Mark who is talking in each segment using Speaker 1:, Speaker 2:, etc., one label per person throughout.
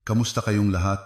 Speaker 1: Kamusta kayong lahat?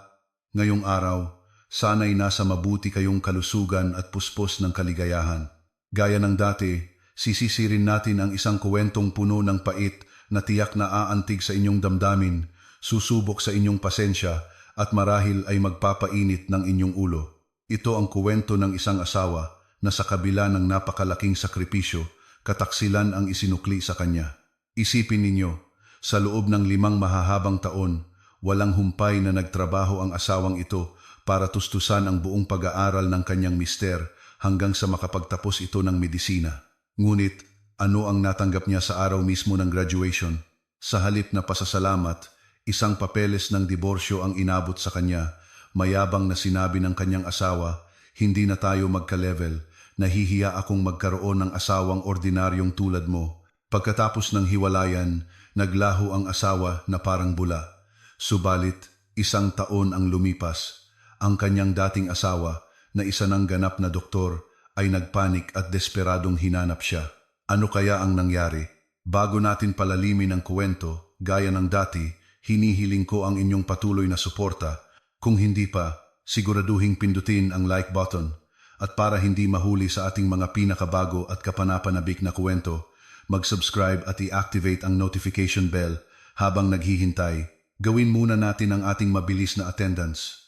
Speaker 1: Ngayong araw, sana'y nasa mabuti kayong kalusugan at puspos ng kaligayahan. Gaya ng dati, sisisirin natin ang isang kuwentong puno ng pait na tiyak na aantig sa inyong damdamin, susubok sa inyong pasensya at marahil ay magpapainit ng inyong ulo. Ito ang kuwento ng isang asawa na sa kabila ng napakalaking sakripisyo, kataksilan ang isinukli sa kanya. Isipin ninyo, sa loob ng 5 mahahabang taon, walang humpay na nagtrabaho ang asawang ito para tustusan ang buong pag-aaral ng kanyang mister hanggang sa makapagtapos ito ng medisina. Ngunit, ano ang natanggap niya sa araw mismo ng graduation? Sa halip na pasasalamat, isang papeles ng diborsyo ang inabot sa kanya. Mayabang na sinabi ng kanyang asawa, "Hindi na tayo magka-level. Nahihiya akong magkaroon ng asawang ordinaryong tulad mo." Pagkatapos ng hiwalayan, naglaho ang asawa na parang bula. Subalit, 1 taon ang lumipas. Ang kanyang dating asawa, na isa ng ganap na doktor, ay nagpanik at desperadong hinanap siya. Ano kaya ang nangyari? Bago natin palalimin ang kuwento, gaya ng dati, hinihiling ko ang inyong patuloy na suporta. Kung hindi pa, siguraduhing pindutin ang like button. At para hindi mahuli sa ating mga pinakabago at kapanapanabik na kuwento, mag-subscribe at i-activate ang notification bell. Habang naghihintay, gawin muna natin ang ating mabilis na attendance.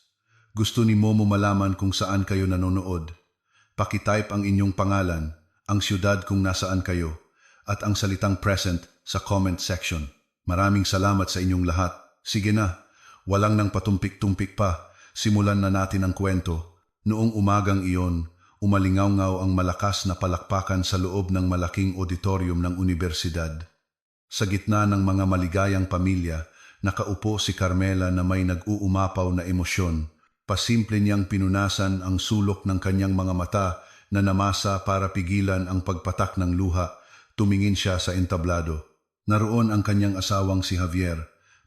Speaker 1: Gusto ni Momo malaman kung saan kayo nanonood. Pakitype ang inyong pangalan, ang siyudad kung nasaan kayo, at ang salitang present sa comment section. Maraming salamat sa inyong lahat. Sige na, walang nang patumpik-tumpik pa. Simulan na natin ang kwento. Noong umagang iyon, umalingaw-ngaw ang malakas na palakpakan sa loob ng malaking auditorium ng unibersidad. Sa gitna ng mga maligayang pamilya, nakaupo si Carmela na may nag-uumapaw na emosyon. Pasimple niyang pinunasan ang sulok ng kanyang mga mata na namasa para pigilan ang pagpatak ng luha. Tumingin siya sa entablado. Naroon ang kanyang asawang si Javier.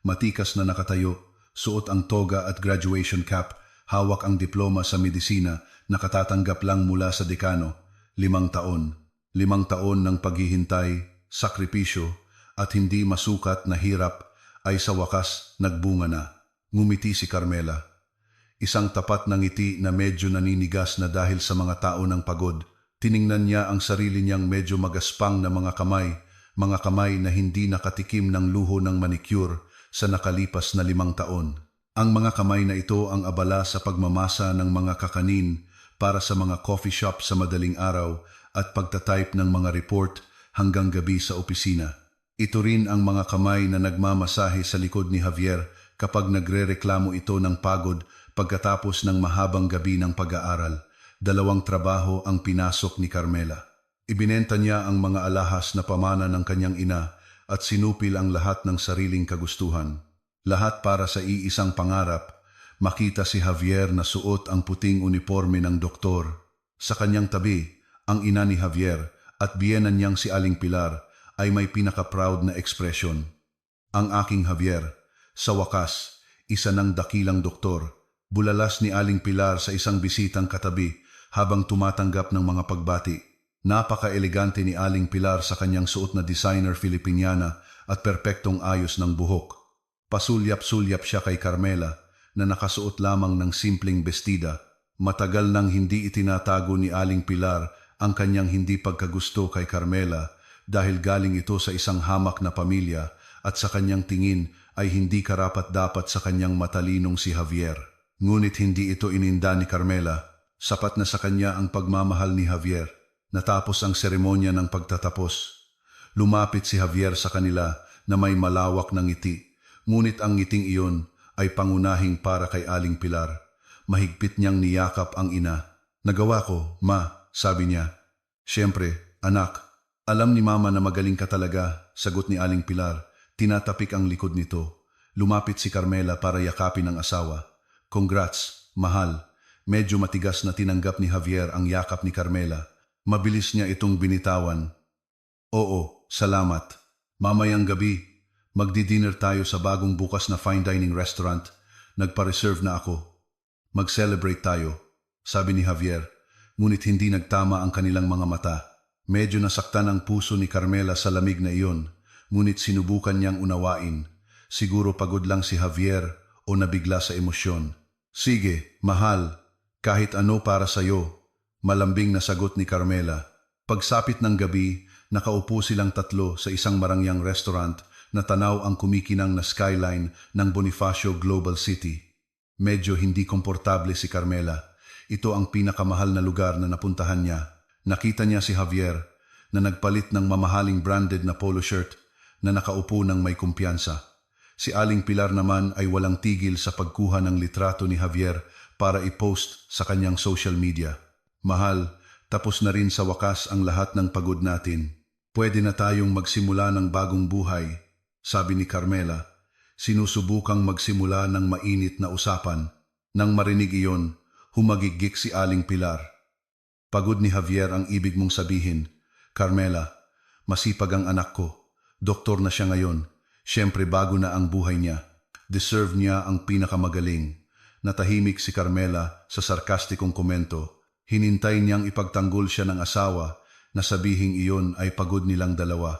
Speaker 1: Matikas na nakatayo, suot ang toga at graduation cap, hawak ang diploma sa medisina na katatanggap lang mula sa dekano. 5 taon. 5 taon ng paghihintay, sakripisyo, at hindi masukat na hirap ay sa wakas nagbunga na. Ngumiti si Carmela. Isang tapat na ngiti na medyo naninigas na dahil sa mga tao ng pagod. Tiningnan niya ang sarili niyang medyo magaspang na mga kamay na hindi nakatikim ng luho ng manicure sa nakalipas na 5 taon. Ang mga kamay na ito ang abala sa pagmamasa ng mga kakanin para sa mga coffee shop sa madaling araw at pagtatype ng mga report hanggang gabi sa opisina. Ito rin ang mga kamay na nagmamasahe sa likod ni Javier kapag nagrereklamo ito ng pagod pagkatapos ng mahabang gabi ng pag-aaral. 2 trabaho ang pinasok ni Carmela. Ibinenta niya ang mga alahas na pamana ng kanyang ina at sinupil ang lahat ng sariling kagustuhan. Lahat para sa iisang pangarap, makita si Javier na suot ang puting uniforme ng doktor. Sa kanyang tabi, ang ina ni Javier at biyenan niyang si Aling Pilar ay may pinaka-proud na ekspresyon. Ang aking Javier, sa wakas, isa ng dakilang doktor. Bulalas ni Aling Pilar sa isang bisitang katabi habang tumatanggap ng mga pagbati. Napaka-elegante ni Aling Pilar sa kanyang suot na designer Filipiniana at perpektong ayos ng buhok. Pasulyap-sulyap siya kay Carmela na nakasuot lamang ng simpleng bestida. Matagal nang hindi itinatago ni Aling Pilar ang kanyang hindi pagkagusto kay Carmela dahil galing ito sa isang hamak na pamilya at sa kanyang tingin ay hindi karapat-dapat sa kanyang matalinong si Javier. Ngunit hindi ito ininda ni Carmela. Sapat na sa kanya ang pagmamahal ni Javier. Natapos ang seremonya ng pagtatapos. Lumapit si Javier sa kanila na may malawak na ngiti. Ngunit ang ngiting iyon ay pangunahing para kay Aling Pilar. Mahigpit niyang niyakap ang ina. "Nagawa ko, ma," sabi niya. "Siyempre, anak. Alam ni mama na magaling ka talaga," sagot ni Aling Pilar. Tinatapik ang likod nito. Lumapit si Carmela para yakapin ang asawa. "Congrats, mahal." Medyo matigas na tinanggap ni Javier ang yakap ni Carmela. Mabilis niya itong binitawan. "Oo, salamat. Mamayang gabi, magdi-dinner tayo sa bagong bukas na fine dining restaurant. Nagpa-reserve na ako. Mag-celebrate tayo," sabi ni Javier. Ngunit hindi nagtama ang kanilang mga mata. Medyo nasaktan ang puso ni Carmela sa lamig na iyon, ngunit sinubukan niyang unawain. Siguro pagod lang si Javier o nabigla sa emosyon. Sige, mahal, kahit ano para sa'yo, malambing na sagot ni Carmela. Pagsapit ng gabi, nakaupo silang tatlo sa isang marangyang restaurant na tanaw ang kumikinang na skyline ng Bonifacio Global City. Medyo hindi komportable si Carmela. Ito ang pinakamahal na lugar na napuntahan niya. Nakita niya si Javier na nagpalit ng mamahaling branded na polo shirt na nakaupo ng may kumpiyansa. Si Aling Pilar naman ay walang tigil sa pagkuha ng litrato ni Javier para i-post sa kanyang social media. Mahal, tapos na rin sa wakas ang lahat ng pagod natin. Pwede na tayong magsimula ng bagong buhay, sabi ni Carmela. Sinusubukang magsimula ng mainit na usapan. Nang marinig iyon, humagigik si Aling Pilar. Pagod ni Javier ang ibig mong sabihin. Carmela, masipag ang anak ko. Doktor na siya ngayon. Siyempre bago na ang buhay niya. Deserve niya ang pinakamagaling. Natahimik si Carmela sa sarkastikong komento. Hinintay niyang ipagtanggol siya ng asawa na sabihing iyon ay pagod nilang dalawa.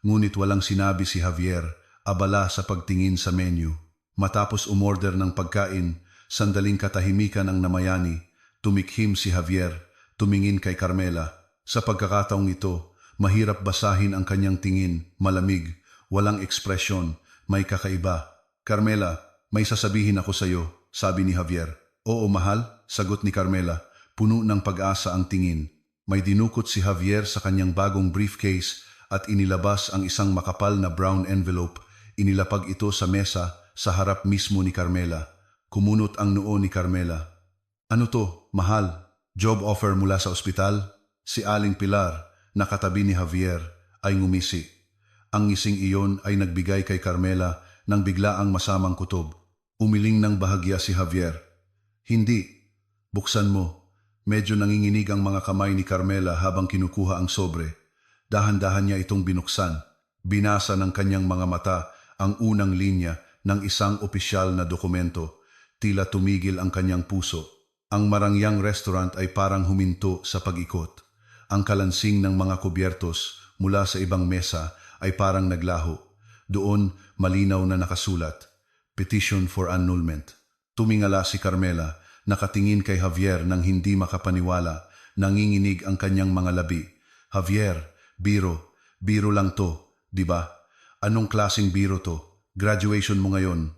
Speaker 1: Ngunit walang sinabi si Javier, abala sa pagtingin sa menu. Matapos umorder ng pagkain, sandaling katahimikan ang namayani. Tumikhim si Javier, tumingin kay Carmela. Sa pagkakataong ito, mahirap basahin ang kanyang tingin, malamig, walang ekspresyon, may kakaiba. Carmela, may sasabihin ako sa iyo, sabi ni Javier. Oo mahal, sagot ni Carmela, puno ng pag-asa ang tingin. May dinukot si Javier sa kanyang bagong briefcase at inilabas ang isang makapal na brown envelope. Inilapag ito sa mesa sa harap mismo ni Carmela. Kumunot ang noo ni Carmela. Ano to, mahal? Job offer mula sa ospital? Si Aling Pilar, na katabi ni Javier, ay ngumisi. Ang ngising iyon ay nagbigay kay Carmela ng biglaang masamang kutob. Umiling ng bahagya si Javier. Hindi. Buksan mo. Medyo nanginginig ang mga kamay ni Carmela habang kinukuha ang sobre. Dahan-dahan niya itong binuksan. Binasa ng kanyang mga mata ang unang linya ng isang opisyal na dokumento. Tila tumigil ang kanyang puso. Ang marangyang restaurant ay parang huminto sa pag-ikot. Ang kalansing ng mga kubyertos mula sa ibang mesa ay parang naglaho. Doon, malinaw na nakasulat, Petition for Annulment. Tumingala si Carmela, nakatingin kay Javier nang hindi makapaniwala, nanginginig ang kanyang mga labi. Javier, biro lang to, di ba? Anong klaseng biro to? Graduation mo ngayon.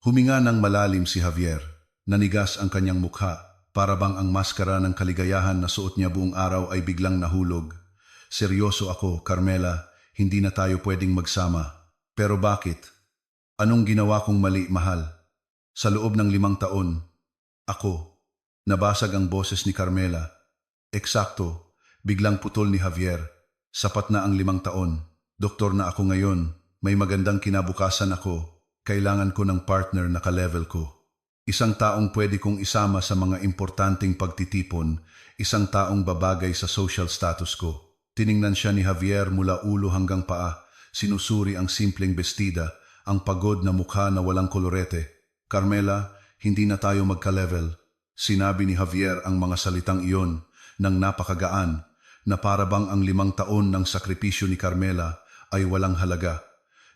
Speaker 1: Huminga ng malalim si Javier. Nanigas ang kanyang mukha. Para bang ang maskara ng kaligayahan na suot niya buong araw ay biglang nahulog. Seryoso ako, Carmela. Hindi na tayo pwedeng magsama. Pero bakit? Anong ginawa kong mali, mahal? Sa loob ng 5 taon, ako. Nabasag ang boses ni Carmela. Eksakto. Biglang putol ni Javier. Sapat na ang 5 taon. Doktor na ako ngayon. May magandang kinabukasan ako. Kailangan ko ng partner na ka-level ko. Isang taong pwede kong isama sa mga importanteng pagtitipon, isang taong babagay sa social status ko. Tiningnan siya ni Javier mula ulo hanggang paa, sinusuri ang simpleng bestida, ang pagod na mukha na walang kolorete. Carmela, hindi na tayo magka-level. Sinabi ni Javier ang mga salitang iyon ng napakagaan, na para bang ang 5 taon ng sakripisyo ni Carmela ay walang halaga.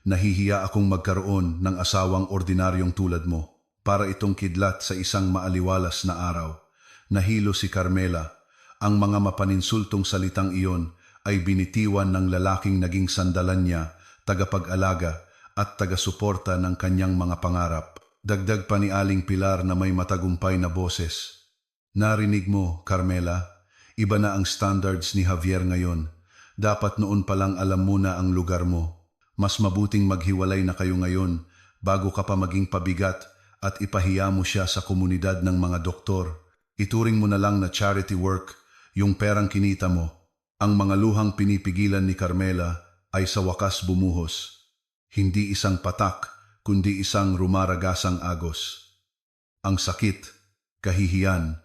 Speaker 1: Nahihiya akong magkaroon ng asawang ordinaryong tulad mo. Para itong kidlat sa isang maaliwalas na araw. Nahilo si Carmela. Ang mga mapaninsultong salitang iyon ay binitiwan ng lalaking naging sandalan niya, tagapag-alaga at taga-suporta ng kanyang mga pangarap. Dagdag pa ni Aling Pilar na may matagumpay na boses. Narinig mo, Carmela? Iba na ang standards ni Javier ngayon. Dapat noon palang alam mo na ang lugar mo. Mas mabuting maghiwalay na kayo ngayon bago ka pa maging pabigat at ipahiya mo siya sa komunidad ng mga doktor. Ituring mo na lang na charity work, yung perang kinita mo. Ang mga luhang pinipigilan ni Carmela ay sa wakas bumuhos. Hindi isang patak, kundi isang rumaragasang agos. Ang sakit, kahihiyan,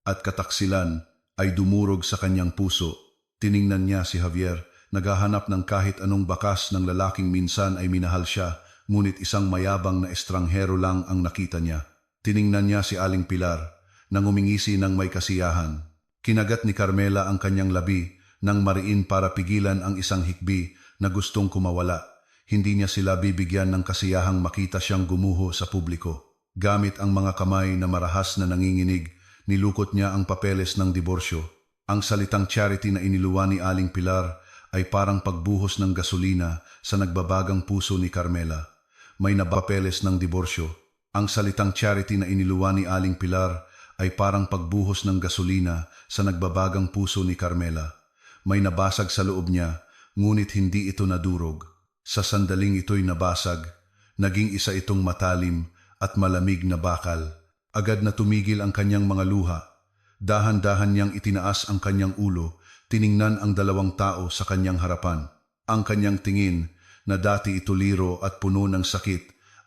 Speaker 1: at kataksilan ay dumurog sa kanyang puso. Tiningnan niya si Javier, naghahanap ng kahit anong bakas ng lalaking minsan ay minahal siya, ngunit isang mayabang na estranghero lang ang nakita niya. Tiningnan niya si Aling Pilar, nang umingisi ng may kasiyahan. Kinagat ni Carmela ang kanyang labi nang mariin para pigilan ang isang hikbi na gustong kumawala. Hindi niya sila bibigyan ng kasiyahang makita siyang gumuho sa publiko. Gamit ang mga kamay na marahas na nanginginig, nilukot niya ang papeles ng diborsyo. Ang salitang charity na iniluwa ni Aling Pilar ay parang pagbuhos ng gasolina sa nagbabagang puso ni Carmela. May napapeles ng diborsyo. Ang salitang charity na iniluwa ni Aling Pilar ay parang pagbuhos ng gasolina sa nagbabagang puso ni Carmela. May nabasag sa loob niya, ngunit hindi ito nadurog. Sa sandaling ito'y nabasag, naging isa itong matalim at malamig na bakal. Agad na tumigil ang kanyang mga luha. Dahan-dahan niyang itinaas ang kanyang ulo, tiningnan ang dalawang tao sa kanyang harapan. Ang kanyang tingin, na dati ituliro at puno ng sakit,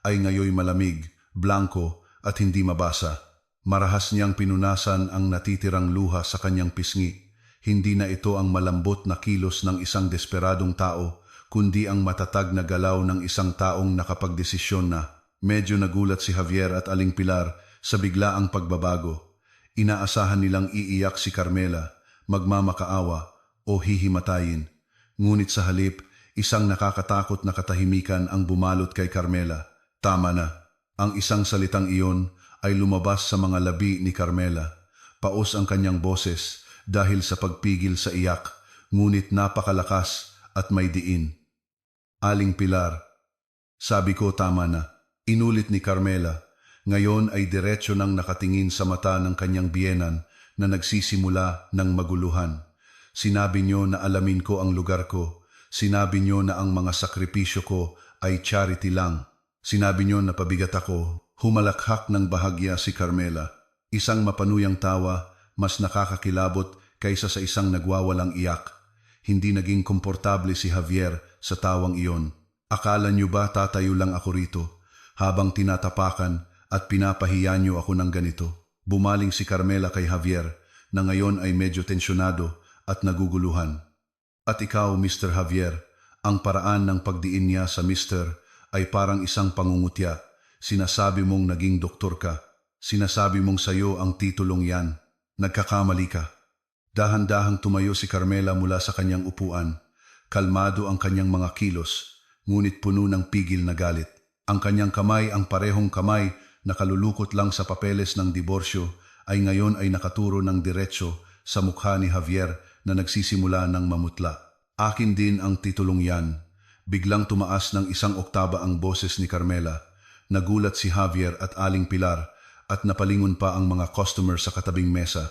Speaker 1: ay ngayoy malamig, blanko at hindi mabasa. Marahas niyang pinunasan ang natitirang luha sa kanyang pisngi. Hindi na ito ang malambot na kilos ng isang desperadong tao, kundi ang matatag na galaw ng isang taong nakapagdesisyon na. Medyo nagulat si Javier at Aling Pilar sa biglaang pagbabago. Inaasahan nilang iiyak si Carmela, magmamakaawa o hihimatayin. Ngunit sa halip, isang nakakatakot na katahimikan ang bumalot kay Carmela. Tama na. Ang isang salitang iyon ay lumabas sa mga labi ni Carmela. Paos ang kanyang boses dahil sa pagpigil sa iyak, ngunit napakalakas at may diin. Aling Pilar, sabi ko tama na. Inulit ni Carmela. Ngayon ay diretsyo nang nakatingin sa mata ng kanyang biyenan na nagsisimula ng maguluhan. Sinabi niyo na alamin ko ang lugar ko. Sinabi niyo na ang mga sakripisyo ko ay charity lang. Sinabi niyo na pabigat ako. Humalakhak ng bahagya si Carmela. Isang mapanuyang tawa, mas nakakakilabot kaysa sa isang nagwawalang iyak. Hindi naging komportable si Javier sa tawang iyon. Akala niyo ba tatayo lang ako rito? Habang tinatapakan at pinapahiya niyo ako ng ganito. Bumaling si Carmela kay Javier na ngayon ay medyo tensyonado at naguguluhan. At ikaw, Mr. Javier, ang paraan ng pagdiin niya sa Mr. ay parang isang pangungutya. Sinasabi mong naging doktor ka. Sinasabi mong sayo ang titulong yan. Nagkakamali ka. Dahan-dahang tumayo si Carmela mula sa kanyang upuan. Kalmado ang kanyang mga kilos, ngunit puno ng pigil na galit. Ang kanyang kamay, ang parehong kamay na kalulukot lang sa papeles ng diborsyo, ay ngayon ay nakaturo ng diretso sa mukha ni Javier na nagsisimula ng mamutla. Akin din ang titulong yan. Biglang tumaas ng isang oktaba ang boses ni Carmela. Nagulat si Javier at Aling Pilar at napalingon pa ang mga customer sa katabing mesa.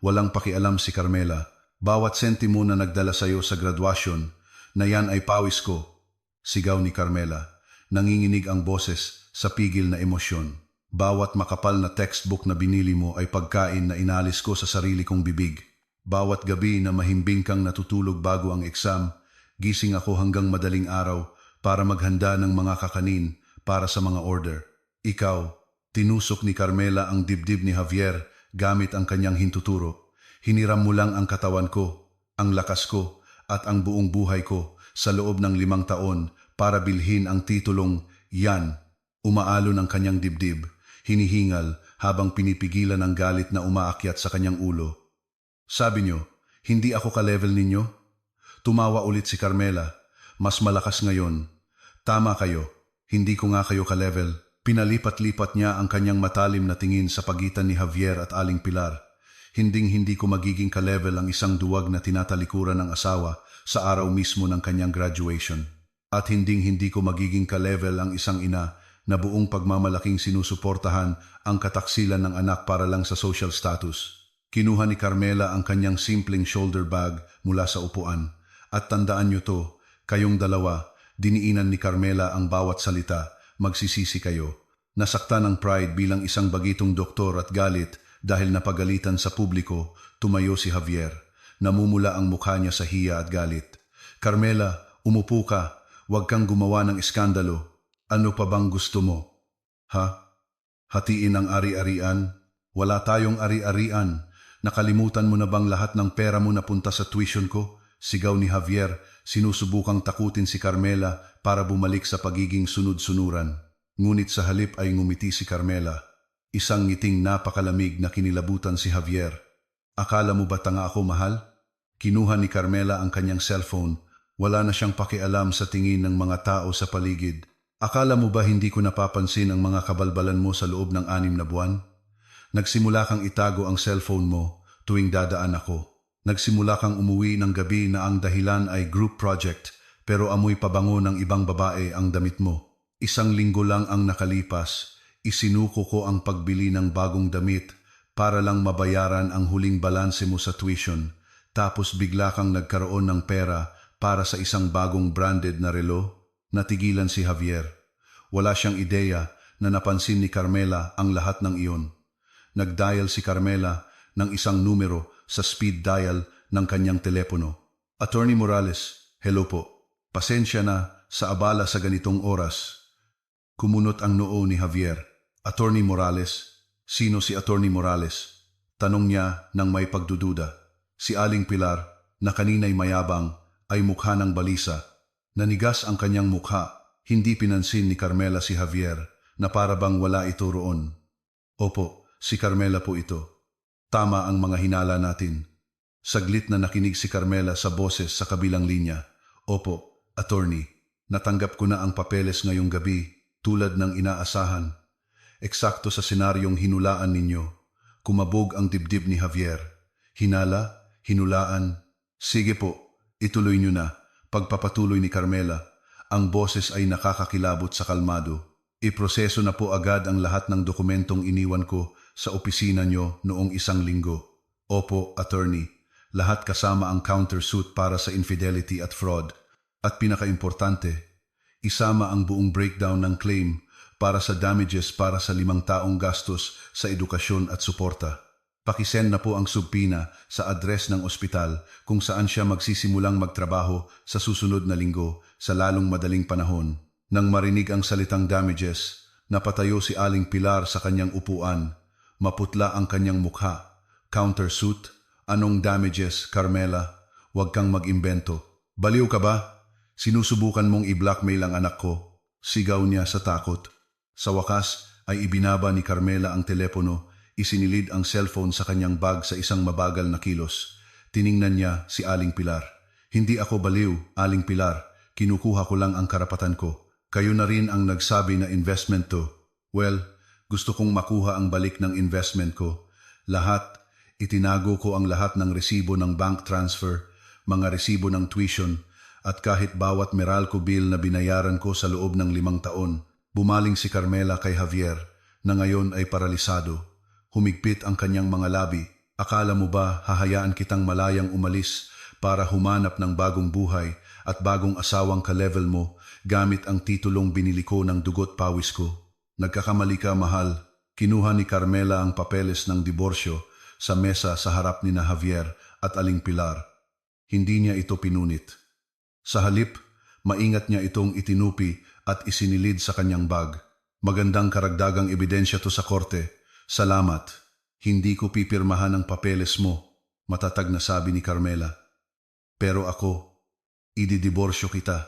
Speaker 1: Walang pakialam si Carmela. Bawat sentimo na nagdala sayo sa graduasyon, na yan ay pawis ko. Sigaw ni Carmela. Nanginginig ang boses sa pigil na emosyon. Bawat makapal na textbook na binili mo ay pagkain na inalis ko sa sarili kong bibig. Bawat gabi na mahimbing kang natutulog bago ang exam, gising ako hanggang madaling araw para maghanda ng mga kakanin para sa mga order. Ikaw, tinusok ni Carmela ang dibdib ni Javier gamit ang kanyang hintuturo. Hiniram mo lang ang katawan ko, ang lakas ko, at ang buong buhay ko sa loob ng 5 taon para bilhin ang titulong yan. Umaalon ang kanyang dibdib, hinihingal habang pinipigilan ang galit na umaakyat sa kanyang ulo. Sabi niyo, hindi ako ka-level ninyo? Tumawa ulit si Carmela. Mas malakas ngayon. Tama kayo, hindi ko nga kayo ka-level. Pinalipat-lipat niya ang kanyang matalim na tingin sa pagitan ni Javier at Aling Pilar. Hinding-hindi ko magiging ka-level ang isang duwag na tinatalikuran ng asawa sa araw mismo ng kanyang graduation. At hinding-hindi ko magiging ka-level ang isang ina na buong pagmamalaking sinusuportahan ang kataksilan ng anak para lang sa social status. Kinuha ni Carmela ang kanyang simpleng shoulder bag mula sa upuan. At tandaan niyo to, kayong dalawa, diniinan ni Carmela ang bawat salita, magsisisi kayo. Nasaktan ng pride bilang isang bagitong doktor at galit dahil napagalitan sa publiko, tumayo si Javier. Namumula ang mukha niya sa hiya at galit. Carmela, umupo ka. Huwag kang gumawa ng iskandalo. Ano pa bang gusto mo? Ha? Hatiin ang ari-arian? Wala tayong ari-arian. Nakalimutan mo na bang lahat ng pera mo napunta sa tuition ko? Sigaw ni Javier, sinusubukang takutin si Carmela para bumalik sa pagiging sunod-sunuran. Ngunit sa halip ay ngumiti si Carmela. Isang ngiting napakalamig na kinilabutan si Javier. Akala mo ba tanga ako, mahal? Kinuha ni Carmela ang kanyang cellphone Wala na siyang pakialam sa tingin ng mga tao sa paligid. Akala mo ba hindi ko napapansin ang mga kabalbalan mo sa loob ng 6 na buwan? Nagsimula kang itago ang cellphone mo tuwing dadaan ako. Nagsimula kang umuwi ng gabi na ang dahilan ay group project pero amoy pabango ng ibang babae ang damit mo. 1 linggo lang ang nakalipas, isinuko ko ang pagbili ng bagong damit para lang mabayaran ang huling balanse mo sa tuition. Tapos bigla kang nagkaroon ng pera para sa isang bagong branded na relo. Natigilan si Javier. Wala siyang ideya na napansin ni Carmela ang lahat ng iyon. Nagdial si Carmela ng isang numero sa speed dial ng kanyang telepono. Attorney Morales, hello po. Pasensya na sa abala sa ganitong oras. Kumunot ang noo ni Javier. Attorney Morales? Sino si Attorney Morales? Tanong niya nang may pagdududa. Si Aling Pilar, na kanina'y mayabang, ay mukha ng balisa. Nanigas ang kanyang mukha. Hindi pinansin ni Carmela si Javier na para bang wala ito roon. Opo, si Carmela po ito. Tama ang mga hinala natin. Saglit na nakinig si Carmela sa boses sa kabilang linya. Opo, attorney, natanggap ko na ang papeles ngayong gabi tulad ng inaasahan. Eksakto sa senaryong hinulaan ninyo. Kumabog ang dibdib ni Javier. Hinala, hinulaan. Sige po, ituloy nyo na. Pagpapatuloy ni Carmela, ang boses ay nakakakilabot sa kalmado. Iproseso na po agad ang lahat ng dokumentong iniwan ko sa opisina nyo noong 1 linggo. Opo, attorney. Lahat kasama ang countersuit para sa infidelity at fraud. At pinakaimportante, isama ang buong breakdown ng claim para sa damages para sa 5 taong gastos sa edukasyon at suporta. Pakisend na po ang subpina sa address ng ospital kung saan siya magsisimulang magtrabaho sa susunod na linggo sa lalong madaling panahon. Nang marinig ang salitang damages, napatayo si Aling Pilar sa kanyang upuan. Maputla ang kanyang mukha. Countersuit? Anong damages, Carmela? Huwag kang mag-imbento. Baliw ka ba? Sinusubukan mong i-blackmail ang anak ko. Sigaw niya sa takot. Sa wakas ay ibinaba ni Carmela ang telepono. Isinilid ang cellphone sa kanyang bag sa isang mabagal na kilos. Tiningnan niya si Aling Pilar. Hindi ako baliw, Aling Pilar. Kinukuha ko lang ang karapatan ko. Kayo na rin ang nagsabi na investment to. Well, gusto kong makuha ang balik ng investment ko. Lahat, itinago ko ang lahat ng resibo ng bank transfer, mga resibo ng tuition, at kahit bawat Meralco bill na binayaran ko sa loob ng 5 taon. Bumaling si Carmela kay Javier, na ngayon ay paralisado. Humigpit ang kanyang mga labi. Akala mo ba hahayaan kitang malayang umalis para humanap ng bagong buhay at bagong asawang ka-level mo gamit ang titulong binili ko ng dugot pawis ko? Nagkakamali ka, mahal. Kinuha ni Carmela ang papeles ng diborsyo sa mesa sa harap ni na Javier at Aling Pilar. Hindi niya ito pinunit. Sa halip, maingat niya itong itinupi at isinilid sa kanyang bag. Magandang karagdagang ebidensya to sa korte. Salamat. Hindi ko pipirmahan ang papeles mo, matatag na sabi ni Carmela. Pero ako, ididiborsyo kita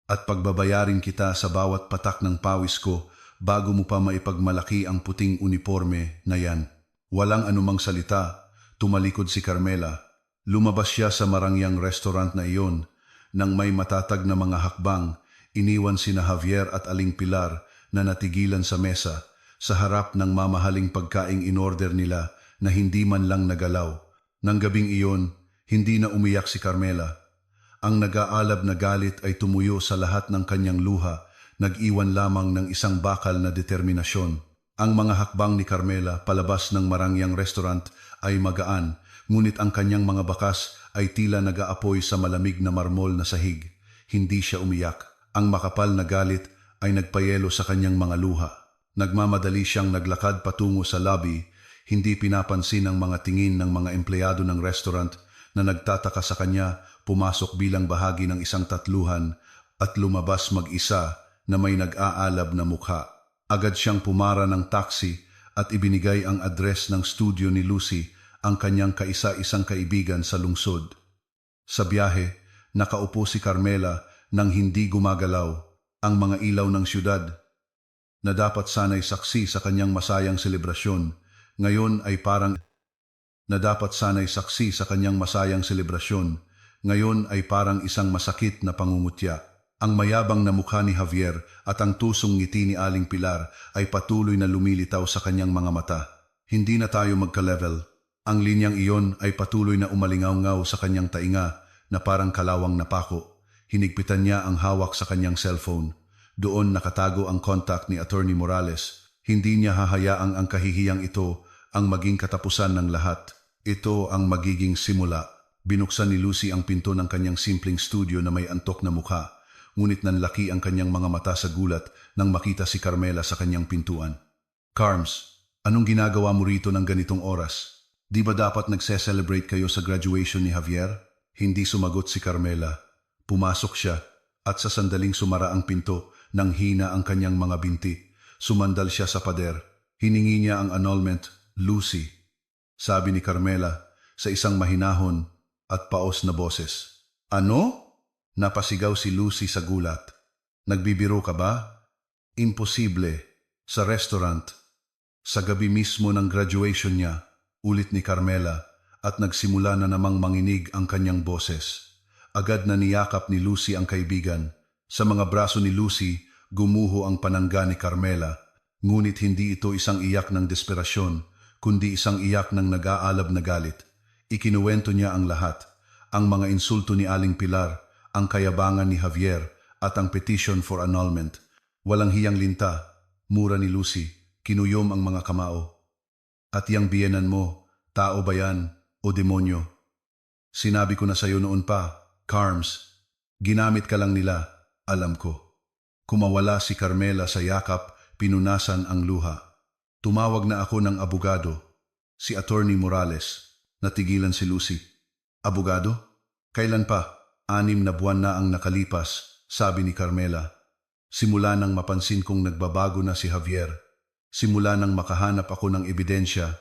Speaker 1: at pagbabayarin kita sa bawat patak ng pawis ko bago mo pa maipagmalaki ang puting uniforme na yan. Walang anumang salita, tumalikod si Carmela. Lumabas siya sa marangyang restaurant na iyon. Nang may matatag na mga hakbang, iniwan sina Javier at Aling Pilar na natigilan sa mesa sa harap ng mamahaling pagkaing inorder nila na hindi man lang nagalaw. Nang gabing iyon, hindi na umiyak si Carmela. Ang nag-aalab na galit ay tumuyo sa lahat ng kanyang luha, nag-iwan lamang ng isang bakal na determinasyon. Ang mga hakbang ni Carmela palabas ng marangyang restaurant ay magaan, ngunit ang kanyang mga bakas ay tila nag-aapoy sa malamig na marmol na sahig. Hindi siya umiyak. Ang makapal na galit ay nagpayelo sa kanyang mga luha. Nagmamadali siyang naglakad patungo sa lobby, hindi pinapansin ang mga tingin ng mga empleyado ng restaurant na nagtataka sa kanya, pumasok bilang bahagi ng isang tatluhan at lumabas mag-isa na may nag-aalab na mukha. Agad siyang pumara ng taxi at ibinigay ang address ng studio ni Lucy, ang kanyang kaisa-isang kaibigan sa lungsod. Sa biyahe, nakaupo si Carmela nang hindi gumagalaw ang mga ilaw ng syudad na dapat sana'y saksi sa kanyang masayang selebrasyon, ngayon ay parang Ngayon ay parang isang masakit na pangungutya. Ang mayabang na mukha ni Javier at ang tusong ngiti ni Aling Pilar ay patuloy na lumilitaw sa kanyang mga mata. Hindi na tayo magka-level. Ang linyang iyon ay patuloy na umalingaw-ngaw sa kanyang tainga na parang kalawang napako. Hinigpitan niya ang hawak sa kanyang cellphone. Doon nakatago ang contact ni Attorney Morales. Hindi niya hahayaang ang kahihiyang ito ang maging katapusan ng lahat. Ito ang magiging simula. Binuksan ni Lucy ang pinto ng kanyang simpleng studio na may antok na mukha. Ngunit nanlaki ang kanyang mga mata sa gulat nang makita si Carmela sa kanyang pintuan. Carms, anong ginagawa mo rito ng ganitong oras? Di ba dapat nagse-celebrate kayo sa graduation ni Javier? Hindi sumagot si Carmela. Pumasok siya at sa sandaling sumara ang pinto nang hina ang kanyang mga binti. Sumandal siya sa pader. Hiningi niya ang annulment, Lucy. Sabi ni Carmela sa isang mahinahon at paos na boses. Ano? Napasigaw si Lucy sa gulat. Nagbibiro ka ba? Imposible. Sa restaurant. Sa gabi mismo ng graduation niya, ulit ni Carmela at nagsimula na namang manginig ang kanyang boses. Agad na niyakap ni Lucy ang kaibigan. Sa mga braso ni Lucy, gumuho ang panangga ni Carmela. Ngunit hindi ito isang iyak ng desperasyon, kundi isang iyak ng nag-aalab na galit. Ikinuwento niya ang lahat. Ang mga insulto ni Aling Pilar, ang kayabangan ni Javier at ang petition for annulment. Walang hiyang linta, mura ni Lucy, kinuyom ang mga kamao. At yang biyenan mo, tao ba yan o demonyo? Sinabi ko na sa iyo noon pa, Carms, ginamit ka lang nila, alam ko. Kumawala si Carmela sa yakap, pinunasan ang luha. Tumawag na ako ng abogado, si Attorney Morales. Natigilan si Lucy. Abogado? Kailan pa? 6 na buwan na ang nakalipas, sabi ni Carmela. Simula nang mapansin kong nagbabago na si Javier. Simula nang makahanap ako ng ebidensya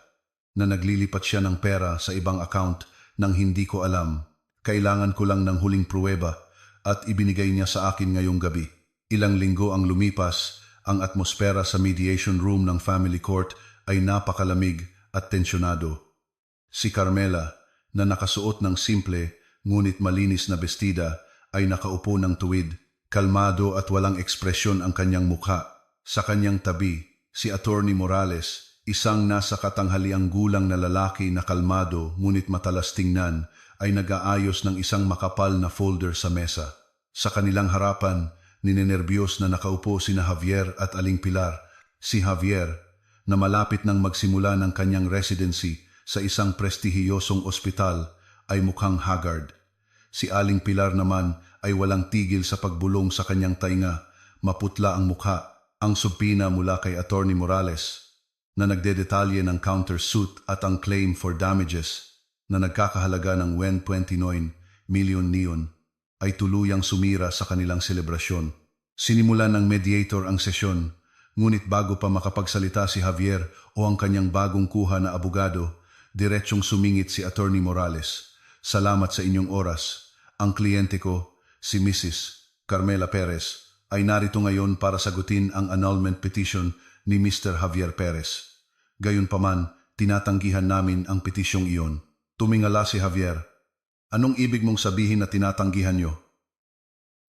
Speaker 1: na naglilipat siya ng pera sa ibang account nang hindi ko alam. Kailangan ko lang ng huling pruweba at ibinigay niya sa akin ngayong gabi. Ilang linggo ang lumipas, ang atmosfera sa mediation room ng family court ay napakalamig at tensyonado. Si Carmela, na nakasuot ng simple ngunit malinis na bestida, ay nakaupo ng tuwid, kalmado at walang ekspresyon ang kanyang mukha. Sa kanyang tabi, si Attorney Morales, isang nasa katanghaliang gulang na lalaki na kalmado ngunit matalas tingnan, ay nag-aayos ng isang makapal na folder sa mesa. Sa kanilang harapan, ninenerbiyos na nakaupo sina Javier at Aling Pilar. Si Javier, na malapit nang magsimula ng kanyang residency sa isang prestihiyosong ospital, ay mukhang haggard. Si Aling Pilar naman ay walang tigil sa pagbulong sa kanyang tainga. Maputla ang mukha, ang subpina mula kay Attorney Morales na nagdedetalye ng countersuit at ang claim for damages na nagkakahalaga ng 129 million neon ay tuluyang sumira sa kanilang selebrasyon. Sinimulan ng mediator ang sesyon, ngunit bago pa makapagsalita si Javier o ang kanyang bagong kuha na abogado, diretsyong sumingit si Attorney Morales. Salamat sa inyong oras. Ang kliyente ko, si Mrs. Carmela Perez, ay narito ngayon para sagutin ang annulment petition ni Mr. Javier Perez. Gayunpaman, tinatanggihan namin ang petisyong iyon. Tumingala si Javier. Anong ibig mong sabihin na tinatanggihan niyo?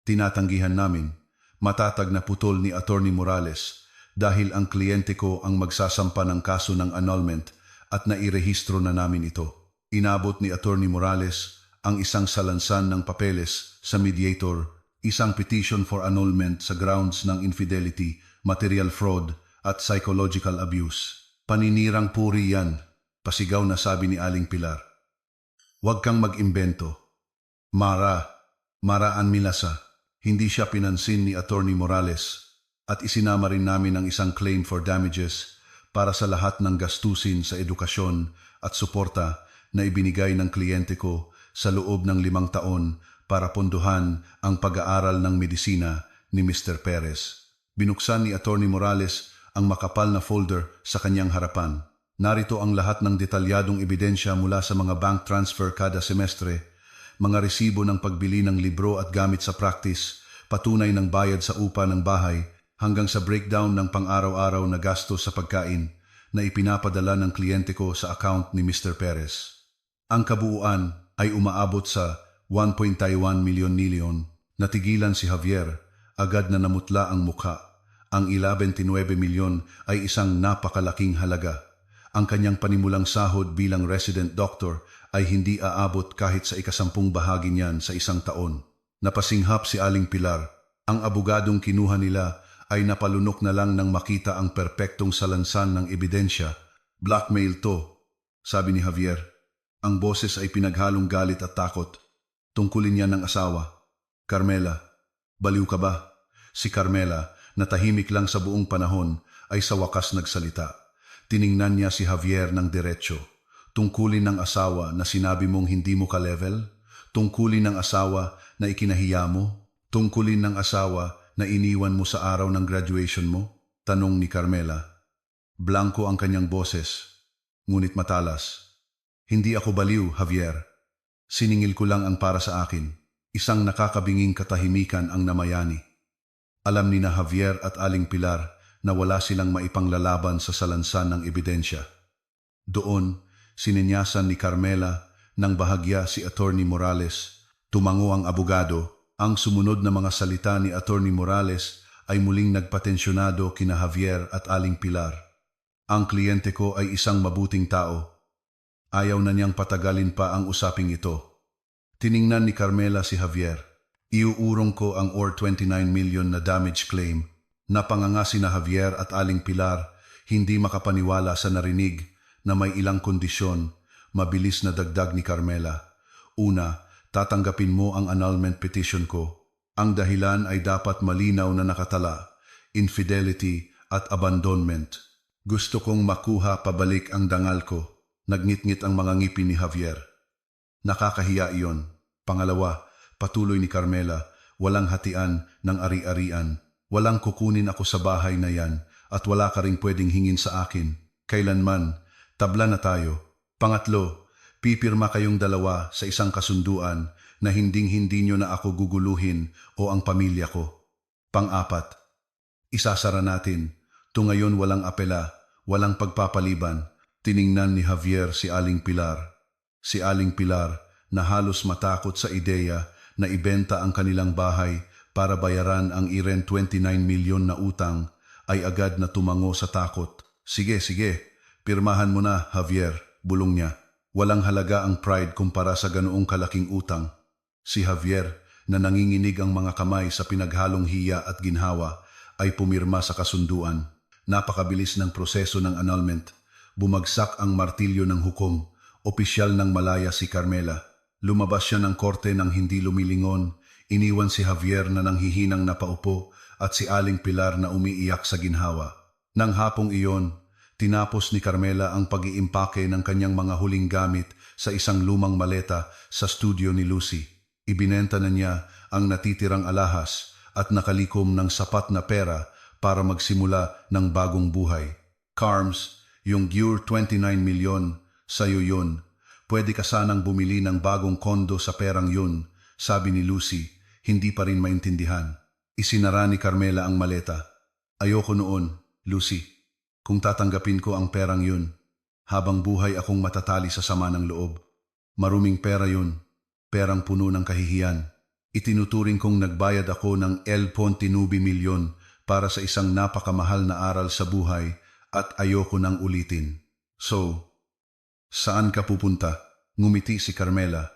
Speaker 1: Tinatanggihan namin. Matatag na putol ni Attorney Morales dahil ang kliyente ko ang magsasampa ng kaso ng annulment at nairehistro na namin ito. Inabot ni Attorney Morales ang isang salansan ng papeles sa mediator, isang petition for annulment sa grounds ng infidelity, material fraud at psychological abuse. Paninirang puri yan, pasigaw na sabi ni Aling Pilar. Huwag kang mag-imbento. Maraan Milasa. Hindi siya pinansin ni Attorney Morales at isinama rin namin ang isang claim for damages para sa lahat ng gastusin sa edukasyon at suporta na ibinigay ng kliyente ko sa loob ng 5 taon para pondohan ang pag-aaral ng medisina ni Mr. Perez. Binuksan ni Attorney Morales ang makapal na folder sa kanyang harapan. Narito ang lahat ng detalyadong ebidensya mula sa mga bank transfer kada semestre, mga resibo ng pagbili ng libro at gamit sa practice, patunay ng bayad sa upa ng bahay, hanggang sa breakdown ng pang-araw-araw na gasto sa pagkain na ipinapadala ng kliyente ko sa account ni Mr. Perez. Ang kabuuan ay umaabot sa 1.1 milyon. Natigilan si Javier, agad na namutla ang mukha. Ang 11.9 milyon ay isang napakalaking halaga. Ang kanyang panimulang sahod bilang resident doctor ay hindi aabot kahit sa 10 bahagi niyan sa isang taon. Napasinghap si Aling Pilar. Ang abogadong kinuha nila ay napalunok na lang nang makita ang perpektong salansan ng ebidensya. Blackmail to, sabi ni Javier. Ang boses ay pinaghalong galit at takot. Tungkulin niya ng asawa. Carmela, baliw ka ba? Si Carmela, na tahimik lang sa buong panahon, ay sa wakas nagsalita. Tiningnan niya si Javier ng diretsyo. Tungkulin ng asawa na sinabi mong hindi mo ka-level? Tungkulin ng asawa na ikinahiya mo? Tungkulin ng asawa na iniwan mo sa araw ng graduation mo? Tanong ni Carmela. Blanco ang kanyang boses, ngunit matalas. Hindi ako baliw, Javier. Siningil ko lang ang para sa akin. Isang nakakabinging katahimikan ang namayani. Alam ni na Javier at Aling Pilar na wala silang maipanglalaban sa salansan ng ebidensya. Doon, sininyasan ni Carmela nang bahagya si Attorney Morales. Tumango ang abogado. Ang sumunod na mga salita ni Attorney Morales ay muling nagpatensyonado kina Javier at Aling Pilar. Ang kliyente ko ay isang mabuting tao. Ayaw na niyang patagalin pa ang usaping ito. Tiningnan ni Carmela si Javier. Iuurong ko ang 29 million na damage claim. Napanganga sina Javier at Aling Pilar, hindi makapaniwala sa narinig na may ilang kondisyon. Mabilis na dagdag ni Carmela. Una, tatanggapin mo ang annulment petition ko. Ang dahilan ay dapat malinaw na nakatala, infidelity at abandonment. Gusto kong makuha pabalik ang dangal ko. Nagngit-ngit ang mga ngipin ni Javier. Nakakahiya iyon. Pangalawa, patuloy ni Carmela, walang hatian ng ari-arian. Walang kukunin ako sa bahay na yan at wala ka ring pwedeng hingin sa akin. Kailanman, tabla na tayo. Pangatlo, pipirma kayong dalawa sa isang kasunduan na hinding-hindi nyo na ako guguluhin o ang pamilya ko. Pang-apat, isasara natin. Ngayon walang apela, walang pagpapaliban. Tiningnan ni Javier si Aling Pilar. Si Aling Pilar na halos matakot sa ideya na ibenta ang kanilang bahay para bayaran ang iren 29 milyon na utang ay agad na tumango sa takot. Sige, pirmahan mo na, Javier, bulong niya. Walang halaga ang pride kumpara sa ganoong kalaking utang. Si Javier, na nanginginig ang mga kamay sa pinaghalong hiya at ginhawa, ay pumirma sa kasunduan. Napakabilis ng proseso ng annulment. Bumagsak ang martilyo ng hukom. Opisyal ng malaya si Carmela. Lumabas siya ng korte nang hindi lumilingon. Iniwan si Javier na nanghihinang napaupo at si Aling Pilar na umiiyak sa ginhawa. Nang hapong iyon, tinapos ni Carmela ang pag-iimpake ng kanyang mga huling gamit sa isang lumang maleta sa studio ni Lucy. Ibinenta na niya ang natitirang alahas at nakalikom ng sapat na pera para magsimula ng bagong buhay. Carms, yung Gure 29 milyon, sa'yo yun. Pwede ka sanang bumili ng bagong kondo sa perang yun, sabi ni Lucy, hindi pa rin maintindihan. Isinara ni Carmela ang maleta. Ayoko noon, Lucy. Kung tatanggapin ko ang perang yun, habang buhay akong matatali sa sama ng loob. Maruming pera yun, perang puno ng kahihiyan. Itinuturing kong nagbayad ako ng $11 milyon para sa isang napakamahal na aral sa buhay at ayoko nang ulitin. So, saan ka pupunta? Ngumiti si Carmela.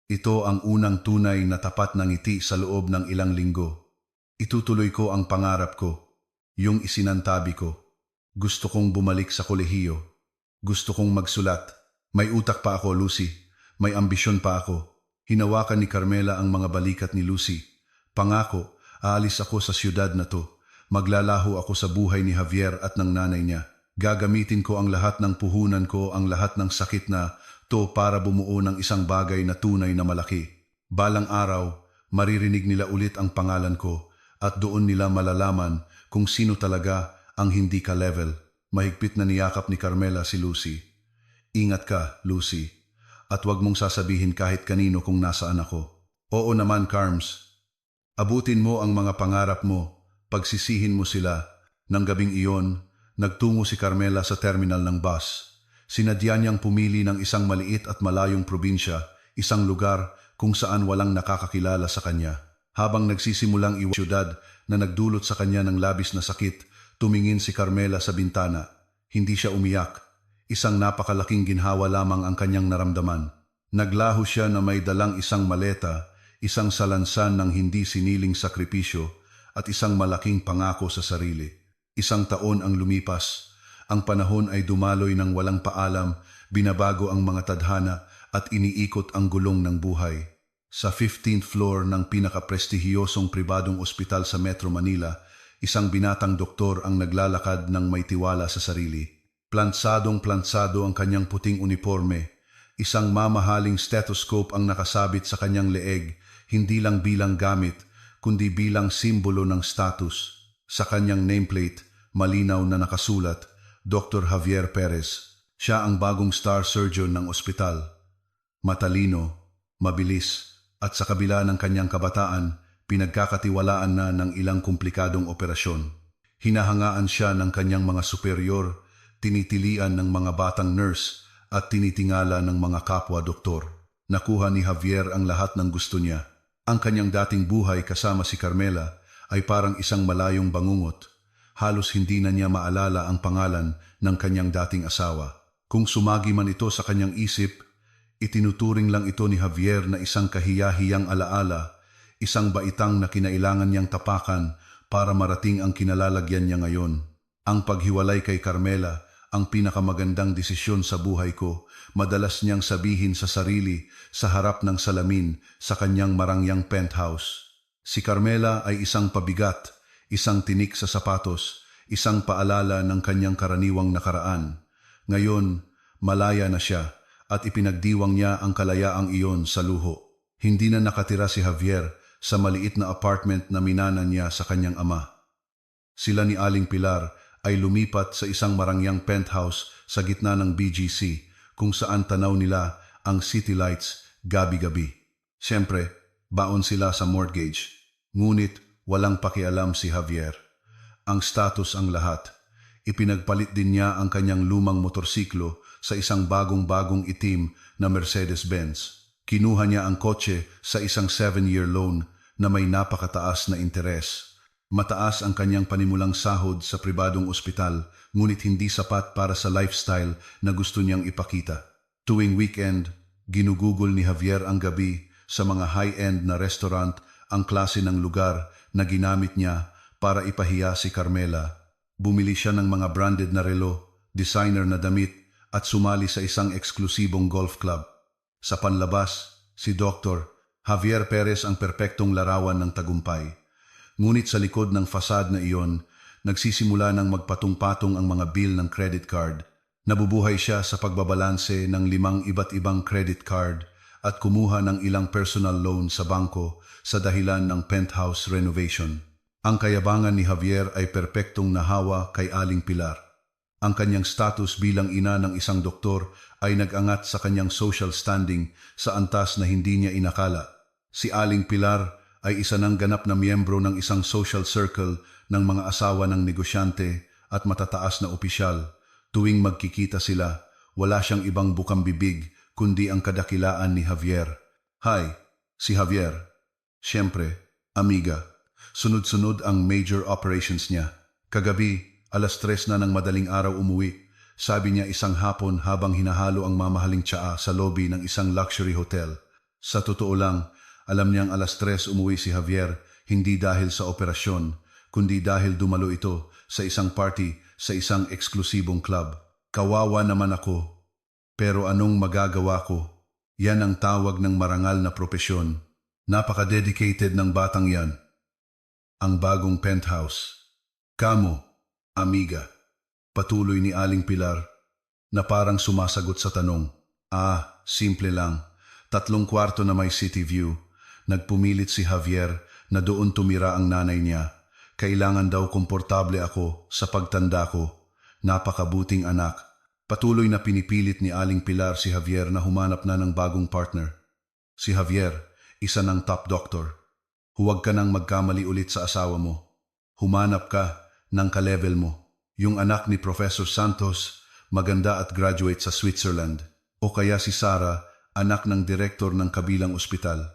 Speaker 1: Ito ang unang tunay na tapat na ngiti sa loob ng ilang linggo. Itutuloy ko ang pangarap ko, yung isinantabi ko. Gusto kong bumalik sa kolehiyo. Gusto kong magsulat. May utak pa ako, Lucy. May ambisyon pa ako. Hinawakan ni Carmela ang mga balikat ni Lucy. Pangako, aalis ako sa siyudad na to. Maglalaho ako sa buhay ni Javier at ng nanay niya. Gagamitin ko ang lahat ng puhunan ko, ang lahat ng sakit na to para bumuo ng isang bagay na tunay na malaki. Balang araw, maririnig nila ulit ang pangalan ko at doon nila malalaman kung sino talaga ang hindi ka-level. Mahigpit na niyakap ni Carmela si Lucy. Ingat ka, Lucy, at wag mong sasabihin kahit kanino kung nasaan ako. Oo naman, Carms. Abutin mo ang mga pangarap mo, pagsisihin mo sila. Nang gabing iyon, nagtungo si Carmela sa terminal ng bus. Sinadya niyang pumili ng isang maliit at malayong probinsya, isang lugar kung saan walang nakakakilala sa kanya. Habang nagsisimulang iwas syudad na nagdulot sa kanya ng labis na sakit, tumingin si Carmela sa bintana. Hindi siya umiyak. Isang napakalaking ginhawa lamang ang kanyang naramdaman. Naglaho siya na may dalang isang maleta, isang salansan ng hindi siniling sakripisyo, at isang malaking pangako sa sarili. Isang taon ang lumipas. Ang panahon ay dumaloy ng walang paalam, binabago ang mga tadhana at iniikot ang gulong ng buhay. Sa 15th floor ng pinakaprestihiyosong pribadong ospital sa Metro Manila, isang binatang doktor ang naglalakad ng may tiwala sa sarili. Plansadong-plansado ang kanyang puting uniforme. Isang mamahaling stethoscope ang nakasabit sa kanyang leeg, hindi lang bilang gamit, kundi bilang simbolo ng status. Sa kanyang nameplate, malinaw na nakasulat, Dr. Javier Perez. Siya ang bagong star surgeon ng ospital. Matalino, mabilis, at sa kabila ng kanyang kabataan, pinagkakatiwalaan na ng ilang komplikadong operasyon. Hinahangaan siya ng kanyang mga superior, tinitilian ng mga batang nurse, at tinitingala ng mga kapwa-doktor. Nakuha ni Javier ang lahat ng gusto niya. Ang kanyang dating buhay kasama si Carmela ay parang isang malayong bangungot. Halos hindi na niya maalala ang pangalan ng kanyang dating asawa. Kung sumagi man ito sa kanyang isip, itinuturing lang ito ni Javier na isang kahiyahiyang alaala, isang baitang na kinailangan niyang tapakan para marating ang kinalalagyan niya ngayon. Ang paghiwalay kay Carmela, ang pinakamagandang desisyon sa buhay ko, madalas niyang sabihin sa sarili sa harap ng salamin sa kanyang marangyang penthouse. Si Carmela ay isang pabigat, isang tinik sa sapatos, isang paalala ng kanyang karaniwang nakaraan. Ngayon, malaya na siya at ipinagdiwang niya ang kalayaang iyon sa luho. Hindi na nakatira si Javier sa maliit na apartment na minana niya sa kanyang ama. Sila ni Aling Pilar ay lumipat sa isang marangyang penthouse sa gitna ng BGC kung saan tanaw nila ang city lights gabi-gabi. Siyempre, baon sila sa mortgage. Ngunit walang pakialam si Javier. Ang status ang lahat. Ipinagpalit din niya ang kanyang lumang motorsiklo sa isang bagong-bagong itim na Mercedes-Benz. Kinuha niya ang kotse sa isang 7-year loan na may napakataas na interes. Mataas ang kanyang panimulang sahod sa pribadong ospital, ngunit hindi sapat para sa lifestyle na gusto niyang ipakita. Tuwing weekend, ginugugol ni Javier ang gabi sa mga high-end na restaurant ang klase ng lugar na ginamit niya para ipahiya si Carmela. Bumili siya ng mga branded na relo, designer na damit, at sumali sa isang eksklusibong golf club. Sa panlabas, si Dr. Javier Perez ang perpektong larawan ng tagumpay. Ngunit sa likod ng fasad na iyon, nagsisimula ng magpatong-patong ang mga bill ng credit card. Nabubuhay siya sa pagbabalanse ng 5 iba't ibang credit card at kumuha ng ilang personal loan sa bangko sa dahilan ng penthouse renovation. Ang kayabangan ni Javier ay perpektong nahawa kay Aling Pilar. Ang kanyang status bilang ina ng isang doktor ay nag-angat sa kanyang social standing sa antas na hindi niya inakala. Si Aling Pilar ay isa ng ganap na miyembro ng isang social circle ng mga asawa ng negosyante at matataas na opisyal. Tuwing magkikita sila, wala siyang ibang bukang bibig kundi ang kadakilaan ni Javier. Hi, si Javier. Siyempre, amiga. Sunod-sunod ang major operations niya. Kagabi, 3:00 na ng madaling araw umuwi. Sabi niya isang hapon habang hinahalo ang mamahaling tsaa sa lobby ng isang luxury hotel. Sa totoo lang, alam niyang 3:00 umuwi si Javier hindi dahil sa operasyon, kundi dahil dumalo ito sa isang party sa isang eksklusibong club. Kawawa naman ako. Pero anong magagawa ko? Yan ang tawag ng marangal na propesyon. Napaka-dedicated ng batang yan. Ang bagong penthouse. Kamo, amiga. Patuloy ni Aling Pilar na parang sumasagot sa tanong. Simple lang. 3 kwarto na may city view. Nagpumilit si Javier na doon tumira ang nanay niya. Kailangan daw komportable ako sa pagtanda ko. Napakabuting anak. Patuloy na pinipilit ni Aling Pilar si Javier na humanap na ng bagong partner. Si Javier, isa ng top doctor. Huwag ka nang magkamali ulit sa asawa mo. Humanap ka ng ka-level mo. Yung anak ni Professor Santos, maganda at graduate sa Switzerland. O kaya si Sarah, anak ng direktor ng kabilang ospital.